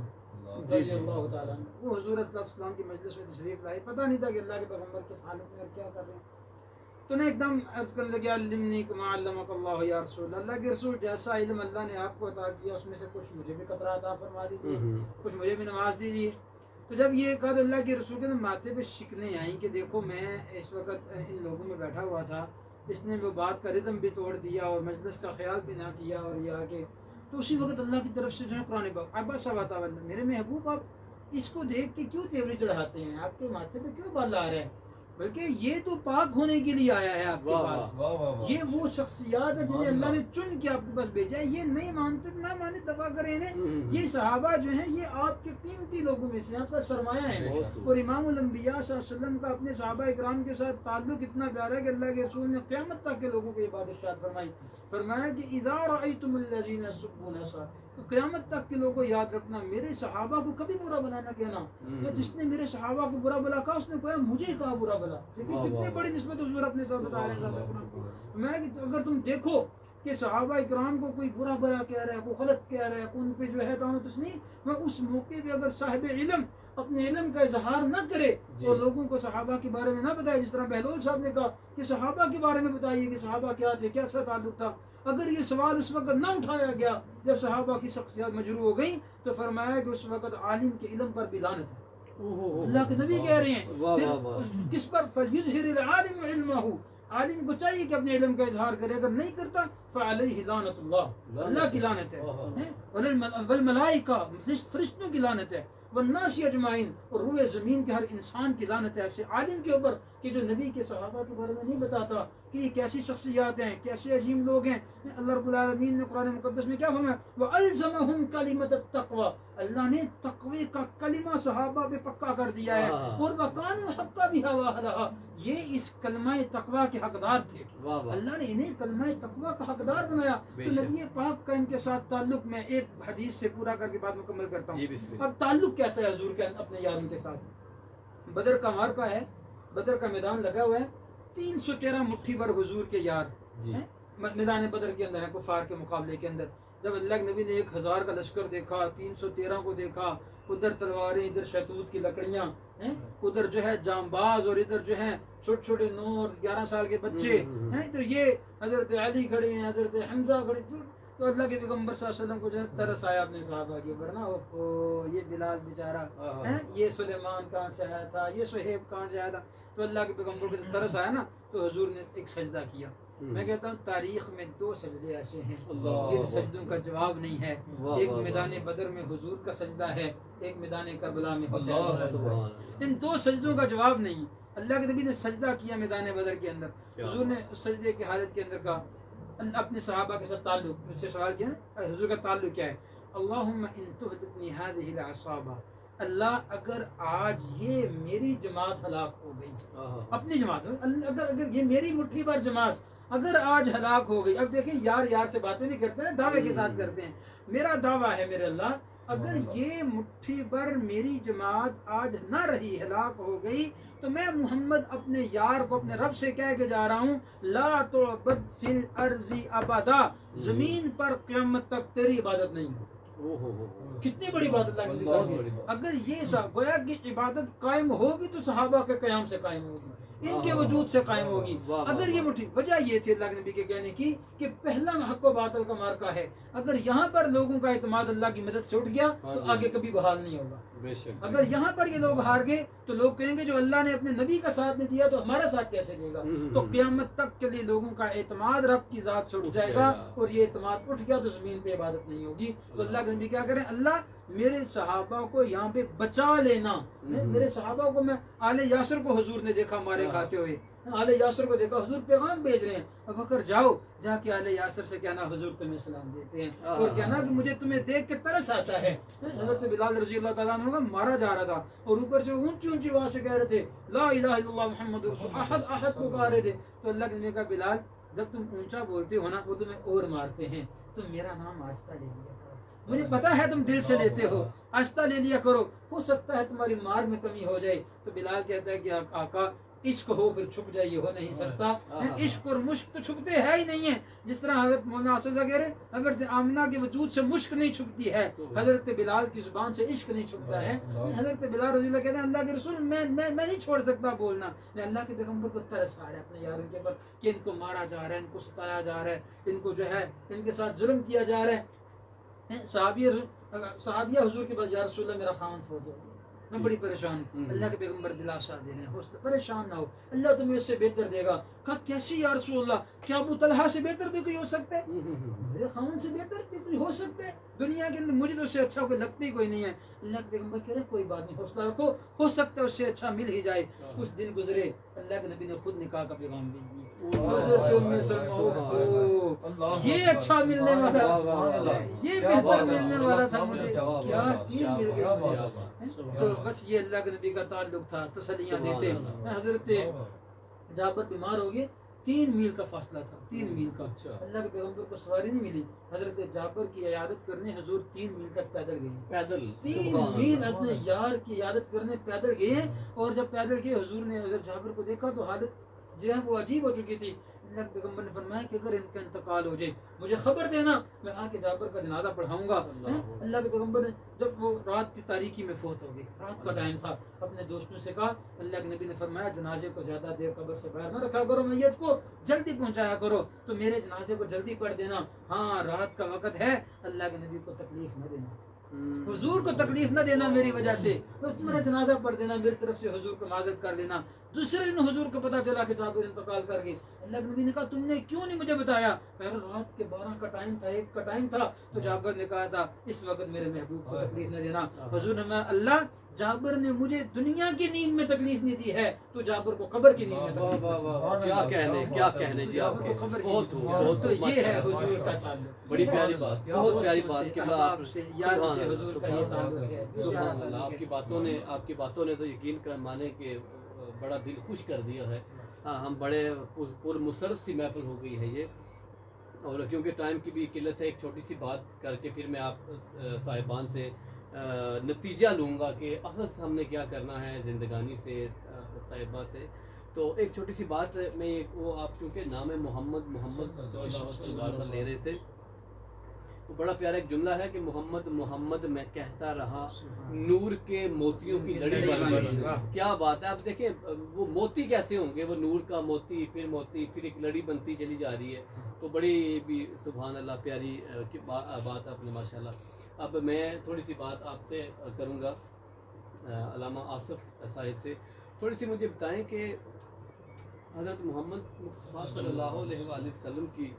رضی اللہ تعالیٰ وہ حضور صلی اللہ علیہ وسلم کی مجلس میں تشریف لائے پتہ نہیں تھا کہ اللہ کے پیغمبر کس حالت میں اور کیا کر رہے ہیں تو نے ایک دم عرض کرنے لگے علمنی کما علمک اللہ یا رسول اللہ کے رسول جیسا علم اللہ نے آپ کو عطا کیا اس میں سے کچھ مجھے بھی قطرہ عطا فرما دیجیے کچھ مجھے بھی نواز دیجیے. تو جب یہ کہا تو اللہ کے رسول کے ماتھے پہ شکنیں آئیں کہ دیکھو میں اس وقت ان لوگوں میں بیٹھا ہوا تھا اس نے وہ بات کا ردم بھی توڑ دیا اور مجلس کا خیال بھی نہ کیا اور یہ آگے تو اسی وقت اللہ کی طرف سے جو ہے قرآن پاک عباس صاحب میرے محبوب آپ اس کو دیکھ کے کیوں تیوری چڑھاتے ہیں آپ کے ماتھے پہ کیوں بال آ رہے ہیں بلکہ یہ تو پاک ہونے کے لیے آیا ہے آپ کے پاس یہ وہ شخصیات ہے جنہیں اللہ نے چن کے آپ کے پاس بھیجا ہے یہ نہیں مانتے نہ مانے دفاع کریں انہیں یہ صحابہ جو ہیں یہ آپ کے قیمتی لوگوں میں سے آپ کا سرمایہ ہے اور امام الانبیاء صلی اللہ علیہ وسلم کا اپنے صحابہ اکرام کے ساتھ تعلق اتنا پیارا ہے کہ اللہ کے رسول نے قیامت تک کے لوگوں کو یہ بات ارشاد فرمایا کہ اذا رأیتم الذین یسبون تو قیامت تک کے لوگوں یاد رکھنا میرے صحابہ کو کبھی برا بلا نہ کہنا یا جس نے میرے صحابہ کو برا بلا کہا اس نے کہا مجھے کہا برا بلا. دیکھیں کتنی بڑی نسبت حضور اپنے ساتھ بتا رہے ہیں. میں اگر تم دیکھو کہ کہ صحابہ اکرام کو کوئی برا برا کہہ رہا ہے، کوئی غلط کہہ رہا ہے، کوئی ان پہ جو ہے تعانت تشنیع، میں اس موقع پہ اگر صاحب علم اپنے علم کا اظہار نہ کرے تو لوگوں کو صحابہ کے بارے میں نہ بتائے، جس طرح بہلول صاحب نے کہا کہ صحابہ کے بارے میں بتائیے کہ صحابہ کیا تھے، کیسا تعلق تھا. اگر یہ سوال اس وقت نہ اٹھایا گیا جب صحابہ کی شخصیات مجروح ہو گئیں تو فرمایا کہ اس وقت عالم کے علم پر بھی لعنت ہے. اللہ کے نبی کہہ رہے ہیں پھر کس پر فَلْيُظْهِرِ الْعَالِمُ عِلْمَهُ، عالم کو چاہیے کہ اپنے علم کا اظہار کرے، اگر نہیں کرتا فَعَلَيْهِ لَعْنَةُ اللَّهِ، اللہ کی لعنت ہے، وَالْمَلَائِكَةُ فرشتوں کی لعنت ہے، والناس اجمعین اور روئے زمین کے ہر انسان کی لعنت ہے ایسے عالم کے اوپر کہ جو نبی کے صحابہ کے بارے میں نہیں بتاتا کہ یہ کیسی شخصیات ہیں، کیسے عظیم لوگ ہیں. اللہ رب العالمین نے قرآن مقدس میں کیا فرمایا؟ وَأَلْزَمَهُمْ كَلِمَةَ التَّقْوَى، اللہ نے تقوی کا کلمہ صحابہ پہ پکا کر دیا ہے، اور وَكَانُوا حَقًّا بِهَا وَأَهْلَهَا، یہ اس کلمہ تقوی کے حقدار تھے. اللہ نے انہیں کلمہ تقوی کا حقدار بنایا. تو نبی پاک کا ان کے ساتھ تعلق میں ایک حدیث سے پورا کر کے بات مکمل کرتا ہوں. اب تعلق کیسا ہے حضور کے اپنے یاروں کے ساتھ؟ بدر کا مارکا ہے، بدر کا میدان لگا ہوا ہے، 313 مٹھی بھر حضور کے یار میدان بدر کے اندر ہیں کفار کے مقابلے کے اندر. جب اللہ کے نبی نے 1000 کا لشکر دیکھا، 313 کو دیکھا، ادھر تلواریں، ادھر شہتوت کی لکڑیاں، ادھر جو ہے جامباز اور ادھر جو ہے چھوٹے چھوٹے 9 اور 11 سال کے بچے ہیں، تو یہ حضرت علی کھڑے ہیں، حضرت حمزہ کھڑے، تو اللہ کے پیغمبر صلی اللہ علیہ وسلم کو جو ہے ترس آیا اپنے صحابہ کے اوپر نا، اوہ یہ بلال بیچارہ، یہ سلیمان کہاں سے آیا تھا، یہ صہیب کہاں سے آیا تھا. تو اللہ کے پیغمبر کو جب ترس آیا نا تو حضور نے ایک سجدہ کیا. میں کہتا ہوں تاریخ میں 2 سجدے ایسے ہیں جن سجدوں کا جواب نہیں ہے. ایک میدان بدر میں حضور کا سجدہ ہے، ایک میدان کربلا میں حسین کا سجدہ ہے. ان 2 سجدوں کا جواب نہیں. اللہ کے نبی نے سجدہ کیا میدان بدر کے اندر، حضور نے اس سجدے کی حالت کے اندر کہا اپنے صحابہ کے ساتھ تعلق مجھ سے سوال کیا نا حضور کا تعلق کیا ہے؟ اللہم ان تهلكنی هذه العصابہ، اللہ اگر آج یہ میری جماعت ہلاک ہو گئی، اپنی جماعت اگر یہ میری مٹھی بھر جماعت اگر آج ہلاک ہو گئی. اب دیکھیں یار یار سے باتیں بھی کرتے ہیں، دعوے کے ساتھ کرتے ہیں. میرا دعویٰ ہے میرے اللہ اگر یہ مٹھی بھر میری جماعت آج نہ رہی، ہلاک ہو گئی، تو میں محمد اپنے یار کو اپنے رب سے کہہ کے جا رہا ہوں لا تعبد فی الارض ابدا، زمین پر قیامت تک تیری عبادت نہیں ہو. کتنی بڑی بات اللہ نے کہی. اگر یہ گویا کہ عبادت قائم ہوگی تو صحابہ کے قیام سے قائم ہوگی، ان کے وجود سے قائم ہوگی. اگر یہ مٹھی وجہ یہ تھی اللہ کے نبی کے کہنے کی کہ پہلا حق و باطل کا مارکا ہے، اگر یہاں پر لوگوں کا اعتماد اللہ کی مدد سے اٹھ گیا تو آگے کبھی بحال نہیں ہوگا. اگر یہاں پر یہ لوگ ہار گئے تو لوگ کہیں گے جو اللہ نے اپنے نبی کا ساتھ نہیں دیا تو ہمارا ساتھ کیسے دے گا. تو قیامت تک کے لیے لوگوں کا اعتماد رب کی ذات سے اٹھ جائے گا، اور یہ اعتماد اٹھ گیا تو زمین پہ عبادت نہیں ہوگی. تو اللہ کے نبی کیا کریں؟ اللہ میرے صحابہ کو یہاں پہ بچا لینا. میرے صحابہ کو، میں آل یاسر کو حضور نے دیکھا مارے کھاتے ہوئے، آل یاسر کو دیکھا، حضور پیغام بھیج رہے ہیں، ابو بکر جاؤ جا کے آل یاسر سے کہنا حضور تمہیں سلام دیتے ہیں، اور کہنا کہ مجھے تمہیں دیکھ کے ترس آتا ہے. حضرت بلال رضی اللہ تعالیٰ عنہ کا مارا جا رہا تھا اور اوپر سے اونچی اونچی آواز سے کہہ رہے تھے لا الہ الا اللہ محمد رسول احد احد کو کہہ رہے تھے. تو اللہ نے کہا بلال جب تم اونچا بولتے ہو نا وہ تمہیں اور مارتے ہیں، تم میرا نام آہستہ لے لیا کرو، مجھے پتا ہے تم دل سے لیتے ہو، آہستہ لے لیا کرو، ہو سکتا ہے تمہاری مار میں کمی ہو جائے. تو بلال کہتا ہے کہ آقا عشق ہو پھر چھپ جائیے، ہو نہیں سکتا. عشق اور مشک تو چھپتے ہے ہی نہیں ہیں، جس طرح حضرت مولانا آصف کہہ رہے حضرت آمنہ کے وجود سے مشک نہیں چھپتی ہے، حضرت بلال کی زبان سے عشق نہیں چھپتا ہے. حضرت بلال رضی اللہ کہتے ہیں اللہ کے رسول میں نہیں چھوڑ سکتا بولنا. میں اللہ کے پیغمبر کو ترس آ رہا ہے اپنے یاروں کے اوپر کہ ان کو مارا جا رہا ہے، ان کو ستایا جا رہا ہے، ان کو جو ہے ان کے ساتھ ظلم کیا جا رہا ہے. صحابیہ حضور کے پاس یا رسول اللہ میرا خاوند فوت ہو گیا، میں بڑی پریشان ہوں. اللہ کے پیغمبر دلاسا دے رہے ہیں پریشان نہ ہو، اللہ تمہیں اس سے بہتر دے گا. کہا کیسی یا رسول اللہ، کیا ابو طلحہ سے بہتر بھی کوئی ہو سکتا ہے؟ میرے خاوند سے بہتر بھی کوئی ہو سکتا ہے دنیا کے اندر؟ مجھے تو اس سے اچھا کوئی لگتا ہی کوئی نہیں ہے. اللہ کے پیغمبر کہہ رہے کوئی بات نہیں، حوصلہ رکھو، ہو سکتا ہے اس سے اچھا مل ہی جائے. کچھ دن گزرے، اللہ کے نبی نے خود نکاح کا پیغام بھیج دیا. یہ اچھا ملنے والا، یہ بہتر ملنے والا تھا مجھے، کیا چیز مل گئی مجھے. تو بس یہ اللہ کے نبی کا تعلق تھا، تسلیاں دیتے. حضرت جابر بیمار ہو گئے، 3 میل کا فاصلہ تھا، 3 میل کا. اللہ کے پیغمبر کو سواری نہیں ملی، حضرت جابر کی عیادت کرنے حضور 3 میل تک پیدل گئے، پیدل 3 میل اپنے یار کی عیادت کرنے پیدل گئے. اور جب پیدل گئے حضور نے حضرت جابر کو دیکھا تو حالت جو ہے وہ عجیب ہو چکی تھی. اللہ کے پیغمبر نے فرمایا کہ اگر ان کا انتقال ہو جائے مجھے خبر دینا، میں آ کے جابر کا جنازہ پڑھاؤں گا۔ اللہ کے پیغمبر نے جب وہ رات کی تاریکی میں فوت ہو گئی، رات کا ٹائم تھا، اپنے دوستوں سے کہا، اللہ کے نبی نے فرمایا جنازے کو زیادہ دیر قبر سے باہر نہ رکھا کرو، میت کو جلدی پہنچایا کرو، تو میرے جنازے کو جلدی پڑھ دینا، ہاں رات کا وقت ہے، اللہ کے نبی کو تکلیف نہ دینا، حضور کو تکلیف نہ دینا میری وجہ سے، میرا جنازہ پڑھ دینا، میری طرف سے حضور کو معذرت کر لینا۔ دوسرے دن حضور کو پتا چلا کہ جابر انتقال کر گئے۔ اللہ کے نبی نے کہا تم نے کیوں نہیں مجھے بتایا؟ رات کے 12 کا ٹائم تھا، 1 کا ٹائم تھا، تو جابر نے کہا تھا اس وقت میرے محبوب کو تکلیف نہ دینا۔ حضور نے کہا اللہ جابر نے مجھے دنیا کی نیند میں تکلیف نہیں دی ہے، تو جابر کو قبر کی نیند میں تکلیف دی۔ کیا کہنے جی آپ کے، بہت تو یہ ہے حضور کا تعلق، بڑی پیاری بات، بہت پیاری بات کہ آپ سے یار سے حضور کا یہ تعلق ہے۔ سبحان اللہ، آپ کی باتوں نے تو یقین کر مانے کہ بڑا دل خوش کر دیا ہے۔ ہاں ہم بڑے پرمسرت سی محفل ہو گئی ہے یہ، اور کیونکہ ٹائم کی بھی قلت ہے، ایک چھوٹی سی بات کر کے پھر میں آپ صاحبان سے نتیجہ لوں گا کہ اخذ ہم نے کیا کرنا ہے زندگانی سے، طیبہ سے۔ تو ایک چھوٹی سی بات میں وہ آپ کیونکہ نام محمد صلی اللہ علیہ وسلم لے رہے تھے، وہ بڑا پیارا ایک جملہ ہے کہ محمد میں کہتا رہا نور کے موتیوں کی لڑی بن گئی۔ کیا بات ہے، آپ دیکھیں وہ موتی کیسے ہوں گے، وہ نور کا موتی پھر ایک لڑی بنتی چلی جا رہی ہے، تو بڑی بھی سبحان اللہ پیاری بات آپ نے ماشاءاللہ۔ اب میں تھوڑی سی بات آپ سے کروں گا علامہ آصف صاحب سے، تھوڑی سی مجھے بتائیں کہ حضرت محمد مصطفیٰ صلی اللہ علیہ وآلہ وسلم کی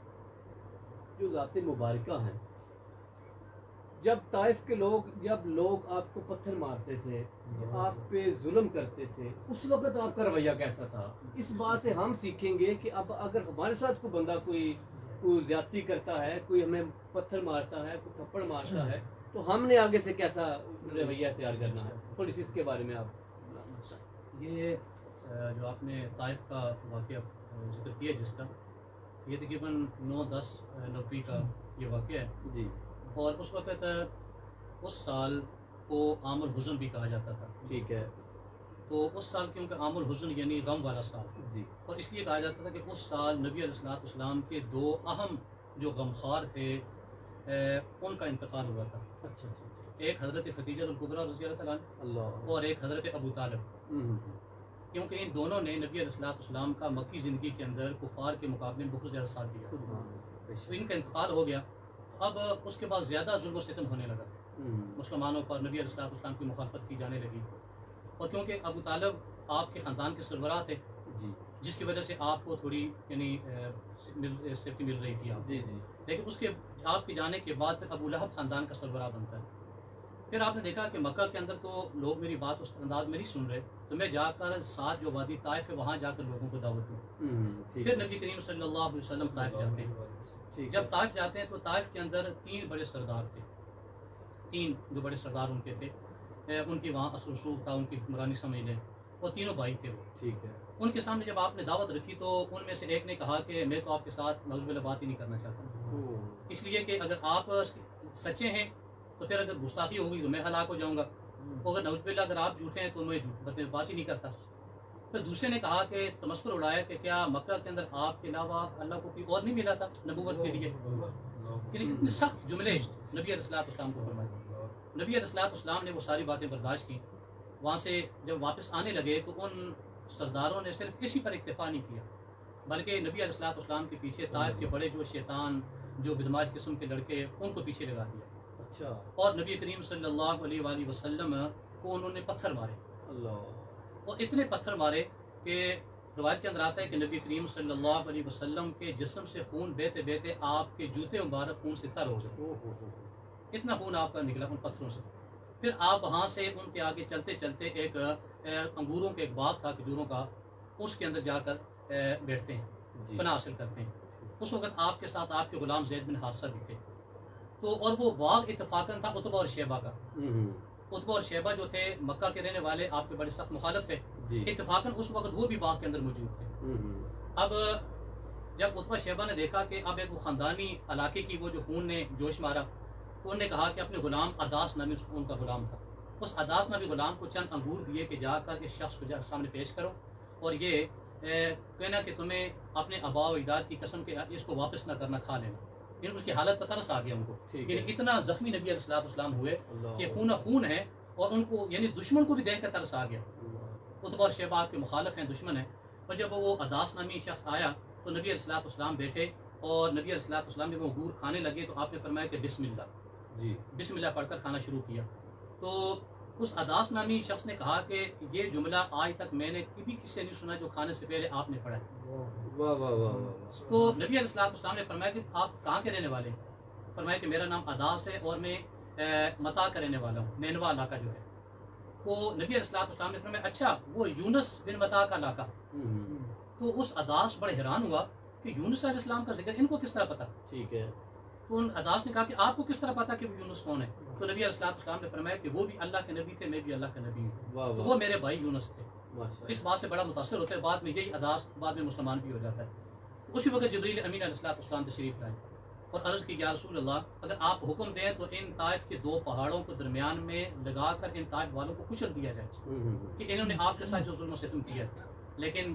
جو ذات مبارکہ ہیں، جب طائف کے جب لوگ آپ کو پتھر مارتے تھے، آپ پہ ظلم کرتے تھے، اس وقت آپ کا رویہ کیسا تھا؟ اس بات سے ہم سیکھیں گے کہ اب اگر ہمارے ساتھ کوئی بندہ کوئی زیادتی کرتا ہے، کوئی ہمیں پتھر مارتا ہے، کوئی تھپڑ مارتا ہے، تو ہم نے آگے سے کیسا رویہ اختیار کرنا ہے؟ تھوڑی سی اس کے بارے میں آپ۔ یہ جو آپ نے طائف کا واقعہ ذکر کیا جس کا، یہ تقریباً 9-10 کا یہ واقعہ ہے جی، اور اس وقت اس سال کو عام الحزن بھی کہا جاتا تھا۔ ٹھیک ہے، تو اس سال کیونکہ عام الحزن یعنی غم والا سال، جی، اور اس لیے کہا جاتا تھا کہ اس سال نبی علیہ السلام کے 2 اہم جو غمخوار تھے ان کا انتقال ہوا تھا۔ اچھا، ایک حضرت ختیجہ الکبریٰ رضی اللہ تعالیٰ عنہ اللہ، اور ایک حضرت ابو طالب، کیونکہ ان دونوں نے نبی علیہ السلام کا مکی زندگی کے اندر کفار کے مقابلے میں بہت زیادہ ساتھ دیا، تو ان کا انتقال ہو گیا۔ اب اس کے بعد زیادہ ظلم و ستم ہونے لگا، مسلمانوں پر نبی علیہ السلام کی مخالفت کی جانے لگی، اور کیونکہ ابو طالب آپ کے خاندان کے سربراہ تھے، جی، جس کی وجہ سے آپ کو تھوڑی یعنی سیفٹی مل رہی تھی آپ، جی، جی، لیکن اس کے آپ کے جانے کے بعد پھر ابو لہب خاندان کا سربراہ بنتا ہے۔ پھر آپ نے دیکھا کہ مکہ کے اندر تو لوگ میری بات اس انداز میں نہیں سن رہے، تو میں جا کر ساتھ جو وادی طائف ہے وہاں جا کر لوگوں کو دعوت دوں۔ پھر نبی کریم صلی اللہ علیہ وسلم طائف جاتے ہیں۔ جب طائف جاتے ہیں تو طائف کے اندر 3 بڑے سردار تھے، 3 جو بڑے سردار ان کے تھے، ان کی وہاں اثر و رسوخ تھا، ان کی حکمرانی سمجھ لیں، اور تینوں بھائی تھے وہ۔ ٹھیک ہے، ان کے سامنے جب آپ نے دعوت رکھی تو ان میں سے ایک نے کہا کہ میں تو آپ کے ساتھ نعوذ باللہ بات ہی نہیں کرنا چاہتا، اس لیے کہ اگر آپ سچے ہیں تو پھر اگر گستاخی ہوگی تو میں ہلاک ہو جاؤں گا، اگر نعوذ باللہ اگر آپ جھوٹے ہیں تو میں بات ہی نہیں کرتا۔ پھر دوسرے نے کہا کہ تمسخر اڑایا کہ کیا مکہ کے اندر آپ کے علاوہ اللہ کو کوئی اور نہیں ملا تھا نبوت کے لیے؟ یعنی اتنے سخت جملے نبی علیہ السلام کو فرمائے۔ نبی علیہ السلام نے وہ ساری باتیں برداشت کی۔ وہاں سے جب واپس آنے لگے تو ان سرداروں نے صرف اسی پر اکتفا نہیں کیا، بلکہ نبی علیہ السلام کے پیچھے طائف کے بڑے جو شیطان جو بدماش قسم کے لڑکے ان کو پیچھے لگا دیا، اچھا، اور نبی کریم صلی اللہ علیہ وآلہ وسلم کو انہوں نے پتھر مارے، اللہ، اور اتنے پتھر مارے کہ روایت کے اندر آتا ہے کہ نبی کریم صلی اللہ علیہ وسلم کے جسم سے خون بہتے بہتے آپ کے جوتے مبارک خون سے تر ہو گئے، اتنا خون آپ کا نکلا ان پتھروں سے۔ پھر آپ وہاں سے ان کے آگے چلتے چلتے ایک انگوروں کے ایک باغ تھا کھجوروں کا، اس کے اندر جا کر بیٹھتے ہیں، پناہ حاصل کرتے ہیں۔ اس وقت آپ کے ساتھ آپ کے غلام زید بن حارثہ بھی تھے، تو اور وہ باغ اتفاقاً تھا عتبہ اور شیبہ کا۔ عتبہ اور شیبہ جو تھے مکہ کے رہنے والے، آپ کے بڑے سخت مخالف تھے، اتفاقاً اس وقت وہ بھی باغ کے اندر موجود تھے۔ اب جب عتبہ شیبہ نے دیکھا کہ اب ایک وہ خاندانی علاقے کی وہ جو خون نے جوش مارا، تو انہوں نے کہا کہ اپنے غلام اداس نامی ان کا غلام تھا، اس اداس نامی غلام کو چند انگور دیے کہ جا کر اس شخص کو سامنے پیش کرو، اور یہ کہنا کہ تمہیں اپنے آباء و اجداد کی قسم کے اس کو واپس نہ کرنا، کھا لینا، یعنی اس کی حالت پر ترس آ گیا ان کو، ٹھیک ہے۔ یعنی اتنا زخمی نبی علیہ السلام ہوئے اللہ کہ خون خون ہے، اور ان کو یعنی دشمن کو بھی دیکھ کر ترس آ گیا، عتبہ اور شیبہ کے مخالف ہیں، دشمن ہیں، اور جب وہ عداس نامی شخص آیا تو نبی علیہ السلام بیٹھے، اور نبی علیہ السلام جب وہ انگور کھانے لگے تو آپ نے فرمایا کہ بسم اللہ، جی بسم اللہ پڑھ کر کھانا شروع کیا۔ تو اس عداس نامی شخص نے کہا کہ یہ جملہ آج تک میں نے کبھی کسی سے نہیں سنا جو کھانے سے پہلے آپ نے پڑھا ہے۔ واہ واہ واہ واہ، تو نبی علیہ السلام نے فرمایا کہ آپ کہاں کے رہنے والے ہیں؟ فرمایا کہ میرا نام عداس ہے اور میں متا کا رہنے والا ہوں، نینوا علاقہ جو ہے۔ تو نبی علیہ السلام نے فرمایا اچھا وہ یونس بن متا کا علاقہ۔ تو اس عداس بڑے حیران ہوا کہ یونس علیہ السلام کا ذکر ان کو کس طرح پتا؟ ٹھیک ہے۔ تو ان عداس نے کہا کہ آپ کو کس طرح پتا کہ وہ یونس کون ہے؟ تو نبی علیہ السلام نے فرمایا کہ وہ بھی اللہ کے نبی تھے، میں بھی اللہ کا نبی ہوں، واہ تو واہ، وہ میرے بھائی یونس تھے۔ ماشاء اس بات سے بڑا متاثر ہوتا ہے، بعد میں یہی عداس بعد میں مسلمان بھی ہو جاتا ہے۔ اسی وقت جبریل امین علیہ السلام تشریف لائے اور عرض کی یا رسول اللہ اگر آپ حکم دیں تو ان طائف کے دو پہاڑوں کو درمیان میں لگا کر ان طائف والوں کو کچل دیا جائے کہ انہوں نے آپ کے ساتھ جو ظلم و ستم کیا، لیکن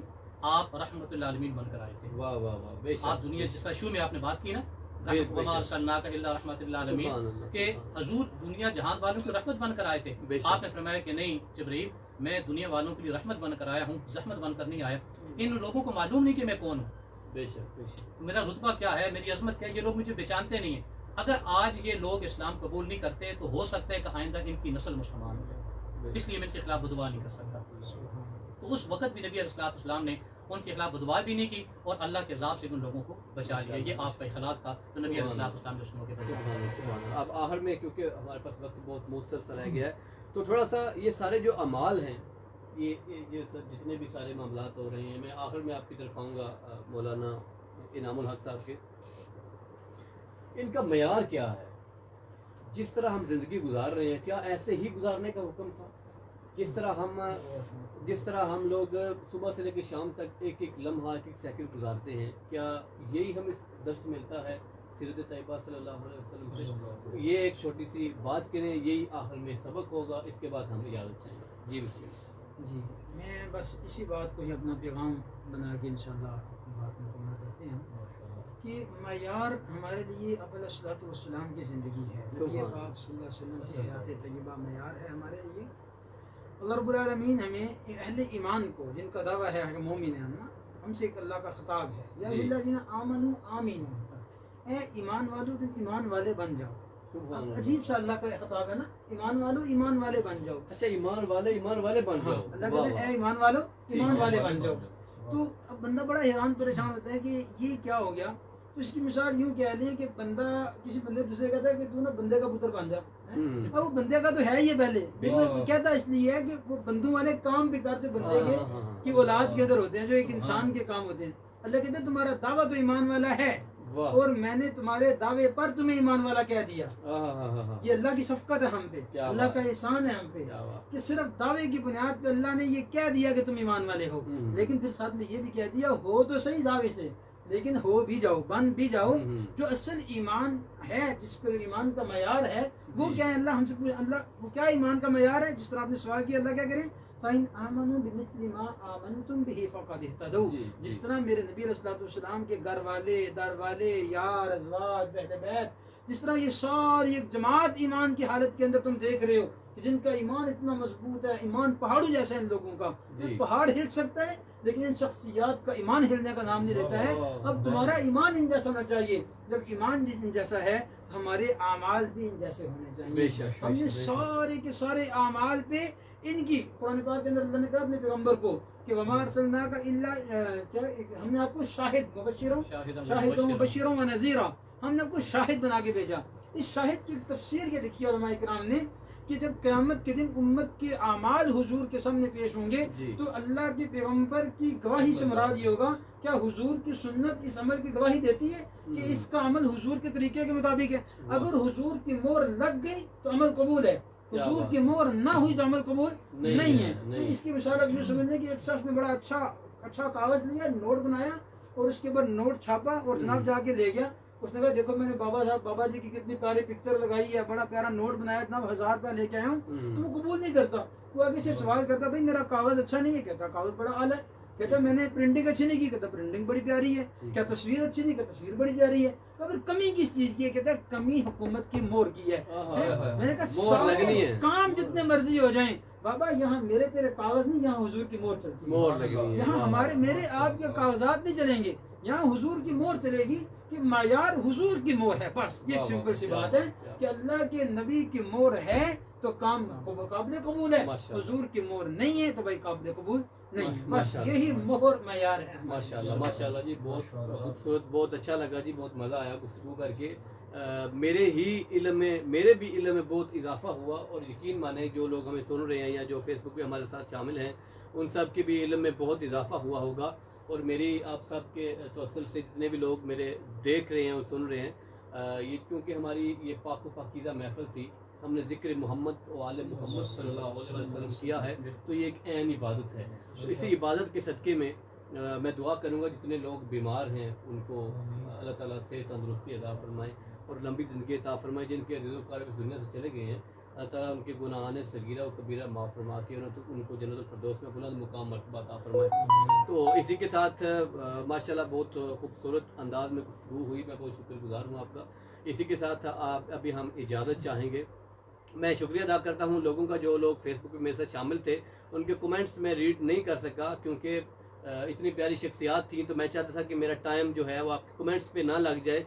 آپ رحمت اللہ عالمین بن کر آئے تھے۔ واہ واہ واہ، بے شک، آپ دنیا جس طرح شروع میں آپ نے بات کی نا بے شک، وما ارسلناک الا رحمت اللہ عالمین، سبحان اللہ، کہ حضور دنیا جہان والوں کی رحمت بن کر آئے تھے، بے شک۔ آپ نے فرمایا کہ نہیں جبرائیل میں دنیا والوں کے لیے رحمت بن کر آیا ہوں، زحمت بن کر نہیں آیا۔ ان لوگوں کو معلوم نہیں کہ میں کون ہوں، بے شک بے شک، میرا رتبہ کیا ہے، میری عظمت کیا ہے، یہ لوگ مجھے پہچانتے نہیں ہیں۔ اگر آج یہ لوگ اسلام قبول نہیں کرتے تو ہو سکتا ہے کہ آئندہ ان کی نسل مسلمان ہو جائے، اس لیے میں ان کے خلاف بدعا نہیں کر سکتا۔ تو اس وقت بھی نبی علیہ السلام نے ان کے خلاف بدعا بھی نہیں کی اور اللہ کے عذاب سے ان لوگوں کو بچا لیا۔ یہ آپ کا اخلاق تھا تو نبی علیہ السلام نے اس موقع پر سبحان اللہ، سبحان اللہ۔ اب آخر میں کیونکہ ہمارے پاس وقت بہت مختصر سا رہ گیا ہے تو تھوڑا سا یہ سارے جو اعمال ہیں، یہ جتنے بھی سارے معاملات ہو رہے ہیں، میں آخر میں آپ کی طرف آؤں گا مولانا انعام الحق صاحب کے، ان کا معیار کیا ہے؟ جس طرح ہم زندگی گزار رہے ہیں کیا ایسے ہی گزارنے کا حکم تھا؟ جس طرح ہم لوگ صبح سے لے کے شام تک ایک ایک لمحہ ایک ایک سیکنڈ گزارتے ہیں، کیا یہی ہم اس درس ملتا ہے سیرت طیبہ صلی اللہ علیہ وسلم سے؟ یہ ایک چھوٹی سی بات کریں، یہی آخر میں سبق ہوگا، اس کے بعد ہم اجازت چاہیں گے۔ جی بسم اللہ۔ جی میں بس اسی بات کو ہی اپنا پیغام بنا کے انشاءاللہ اپنی بات مکمل کرتے ہیں کہ معیار ہمارے لیے ابو الصلاۃ والسلام کی زندگی ہے، نبی پاک صلی اللہ علیہ وسلم کی حیات طیبہ معیار ہے ہمارے لیے۔ اللہ رب العالمین ہمیں اہل ایمان کو، جن کا دعویٰ ہے کہ مومن ہیں ہم سے ایک اللہ کا خطاب ہے، یا الذین آمنوا آمینوا، اے ایمان والو تم ایمان والے بن جاؤ۔ اب عجیب سا اللہ کا خطاب ہے نا، ایمان والو ایمان والے بن جاؤ۔ اچھا، ایمان والے بن جاؤ، اللہ کہتے ہیں اے ایمان والو ایمان والے بن جاؤ۔ تو اب بندہ بڑا حیران پریشان ہوتا ہے کہ یہ کیا ہو گیا۔ تو اس کی مثال یوں کہہ لیں کہ بندہ کسی بندے دوسرے کہتا ہے کہ تو نا بندے کا پتر بن جا، اور وہ بندے کا تو ہے یہ پہلے، لیکن کہتا اس لیے ہے کہ وہ بندوں والے کام بھی کرتے بندے کے کی اولاد کے اندر ہوتے ہیں جو ایک انسان کے کام ہوتے ہیں۔ اللہ کہتے ہیں تمہارا دعویٰ تو ایمان والا ہے اور میں نے تمہارے دعوے پر تمہیں ایمان والا کہہ دیا۔ یہ اللہ کی شفقت ہے ہم پہ، اللہ کا احسان ہے ہم پہ کہ صرف دعوے کی بنیاد پہ اللہ نے یہ کہہ دیا کہ تم ایمان والے ہو، لیکن پھر ساتھ میں یہ بھی کہہ دیا ہو تو صحیح دعوے سے، لیکن ہو بھی جاؤ، بن بھی جاؤ۔ جو اصل ایمان ہے، جس پر ایمان کا معیار ہے وہ کیا ہے؟ اللہ ہم سے پوچھے اللہ وہ کیا ایمان کا معیار ہے؟ جس طرح آپ نے سوال کیا، اللہ کیا کریں؟ فَإِنْ آمَنُوا بِمِثْلِ مَا آمَنْتُمْ بِهِ فَقَدِ اهْتَدَوْا۔ جس طرح میرے نبی علیہ الصلوۃ والسلام کے گھر والے، در والے، یار، ازواج، اہل بیت، جس طرح یہ ساری ایک جماعت ایمان کی حالت کے اندر تم دیکھ رہے ہو کہ جن کا ایمان اتنا مضبوط ہے، ایمان پہاڑوں جیسا ہے ان لوگوں کا، پہاڑ ہل سکتا ہے لیکن ان شخصیات کا ایمان ہلنے کا نام نہیں لیتا ہے۔ اب تمہارا ایمان ان جیسا ہونا چاہیے، جب ایمان ان جیسا ہے ہمارے اعمال بھی ان جیسے ہونے چاہیے۔ ہم نے سارے کے سارے اعمال پہ ان کی قرآن پاک کے اندر اللہ نے کہا اپنے پیغمبر کو کہ وما ارسلناک الا ہم نے آپ کو شاہد مبشرا و نذیرا، ہم نے آپ کو شاہد بنا کے بھیجا۔ اس شاہد کی تفسیر یہ لکھی علماء کرام نے کہ جب قیامت کے دن امت کے اعمال حضور کے سامنے پیش ہوں گے تو اللہ کے پیغمبر کی گواہی سے مراد یہ ہوگا کیا حضور کی سنت اس عمل کی گواہی دیتی ہے کہ اس کا عمل حضور کے طریقے کے مطابق ہے؟ اگر حضور کی مہر لگ گئی تو عمل قبول ہے، حضور کی مہر نہ ہوئی تو عمل قبول نہیں ہے۔ تو اس کی مثال اب یوں سمجھنے کہ ایک شخص نے بڑا اچھا کاغذ لیا، نوٹ بنایا اور اس کے بعد نوٹ چھاپا اور جناب جا کے لے گیا۔ اس نے کہا دیکھو میں نے بابا جی کی کتنی پیاری پکچر لگائی ہے، بڑا پیارا نوٹ بنایا، اتنا 1000 روپیہ لے کے آیا ہوں، تو وہ قبول نہیں کرتا۔ وہ آگے سے سوال کرتا بھائی میرا کاغذ اچھا نہیں ہے، کہتا کاغذ بڑا اعلیٰ ہے۔ کہتا میں نے پرنٹنگ اچھی نہیں کی، کہتا پرنٹنگ بڑی پیاری ہے، کیا تصویر اچھی نہیں، کہتا تصویر بڑی پیاری ہے، تو پھر کمی کس چیز کی ہے؟ کہتا ہے کمی حکومت کی مور کی ہے۔ میں نے کہا مور لگنی ہے، کام جتنے مرضی ہو جائیں بابا، یہاں میرے تیرے کاغذ نہیں، یہاں حضور کی مور چلتی ہے، مور لگنی ہے، یہاں ہمارے میرے آپ کے کاغذات نہیں چلیں گے، یہاں حضور کی مور چلے گی کہ معیار حضور کی مور ہے، بس یہ سمپل سی بات ہے کہ اللہ کے نبی کی مور ہے تو کام قابل قبول ہے، حضور کی مور نہیں ہے تو بھائی قابل قبول نہیں، بس یہی مہر معیار ہے۔ ماشاءاللہ جی، بہت خوبصورت، بہت اچھا لگا جی، بہت مزہ آیا گفتگو کر کے۔ میرے بھی علم میں بہت اضافہ ہوا، اور یقین مانیں جو لوگ ہمیں سن رہے ہیں یا جو فیس بک پہ ہمارے ساتھ شامل ہیں ان سب کے بھی علم میں بہت اضافہ ہوا ہوگا، اور میری آپ سب کے توسل سے جتنے بھی لوگ میرے دیکھ رہے ہیں اور سن رہے ہیں، یہ کیونکہ ہماری یہ پاک و پاکیزہ محفل تھی، ہم نے ذکر محمد و آل محمد صلی اللہ علیہ وسلم کیا ہے، تو یہ ایک عین عبادت ہے۔ تو اسی عبادت کے صدقے میں میں دعا کروں گا جتنے لوگ بیمار ہیں ان کو اللہ تعالیٰ سے تندرستی عطا فرمائے اور لمبی زندگی عطا فرمائے، جن کے عزیز و اقارب اس دنیا سے چلے گئے ہیں اللہ تعالیٰ ان کے گناہان صغیرہ و کبیرہ معاف فرما کے ان کو جنت الفردوس میں بلند مقام مرتبہ عطا فرمائے۔ تو اسی کے ساتھ ماشاءاللہ بہت خوبصورت انداز میں گفتگو ہوئی، میں بہت شکر گزار ہوں آپ کا۔ اسی کے ساتھ ابھی ہم اجازت چاہیں گے۔ میں شکریہ ادا کرتا ہوں لوگوں کا، جو لوگ فیس بک پہ میرے ساتھ شامل تھے، ان کے کومنٹس میں ریڈ نہیں کر سکا کیونکہ اتنی پیاری شخصیات تھیں، تو میں چاہتا تھا کہ میرا ٹائم جو ہے وہ آپ کے کومنٹس پہ نہ لگ جائے،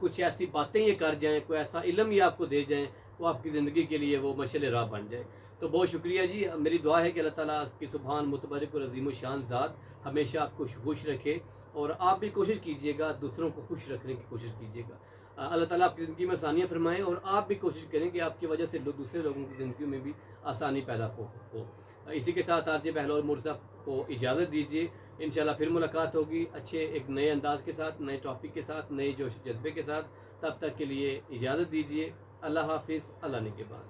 کچھ ایسی باتیں یہ کر جائیں، کوئی ایسا علم یہ آپ کو دے جائیں وہ آپ کی زندگی کے لیے وہ مشعل راہ بن جائے۔ تو بہت شکریہ جی، میری دعا ہے کہ اللہ تعالیٰ آپ کی سبحان متبرک اور عظیم و شان ذات ہمیشہ آپ کو خوش رکھے، اور آپ بھی کوشش کیجیے گا دوسروں کو خوش رکھنے کی کوشش کیجیے گا۔ اللہ تعالیٰ آپ کی زندگی میں آسانیاں فرمائیں، اور آپ بھی کوشش کریں کہ آپ کی وجہ سے دوسرے لوگوں کی زندگی میں بھی آسانی پیدا ہو۔ اسی کے ساتھ RJ بہلول مرزا کو اجازت دیجیے، انشاءاللہ پھر ملاقات ہوگی اچھے ایک نئے انداز کے ساتھ، نئے ٹاپک کے ساتھ، نئے جوش و جذبے کے ساتھ۔ تب تک کے لیے اجازت دیجیے، اللہ حافظ، اللہ نگہبان۔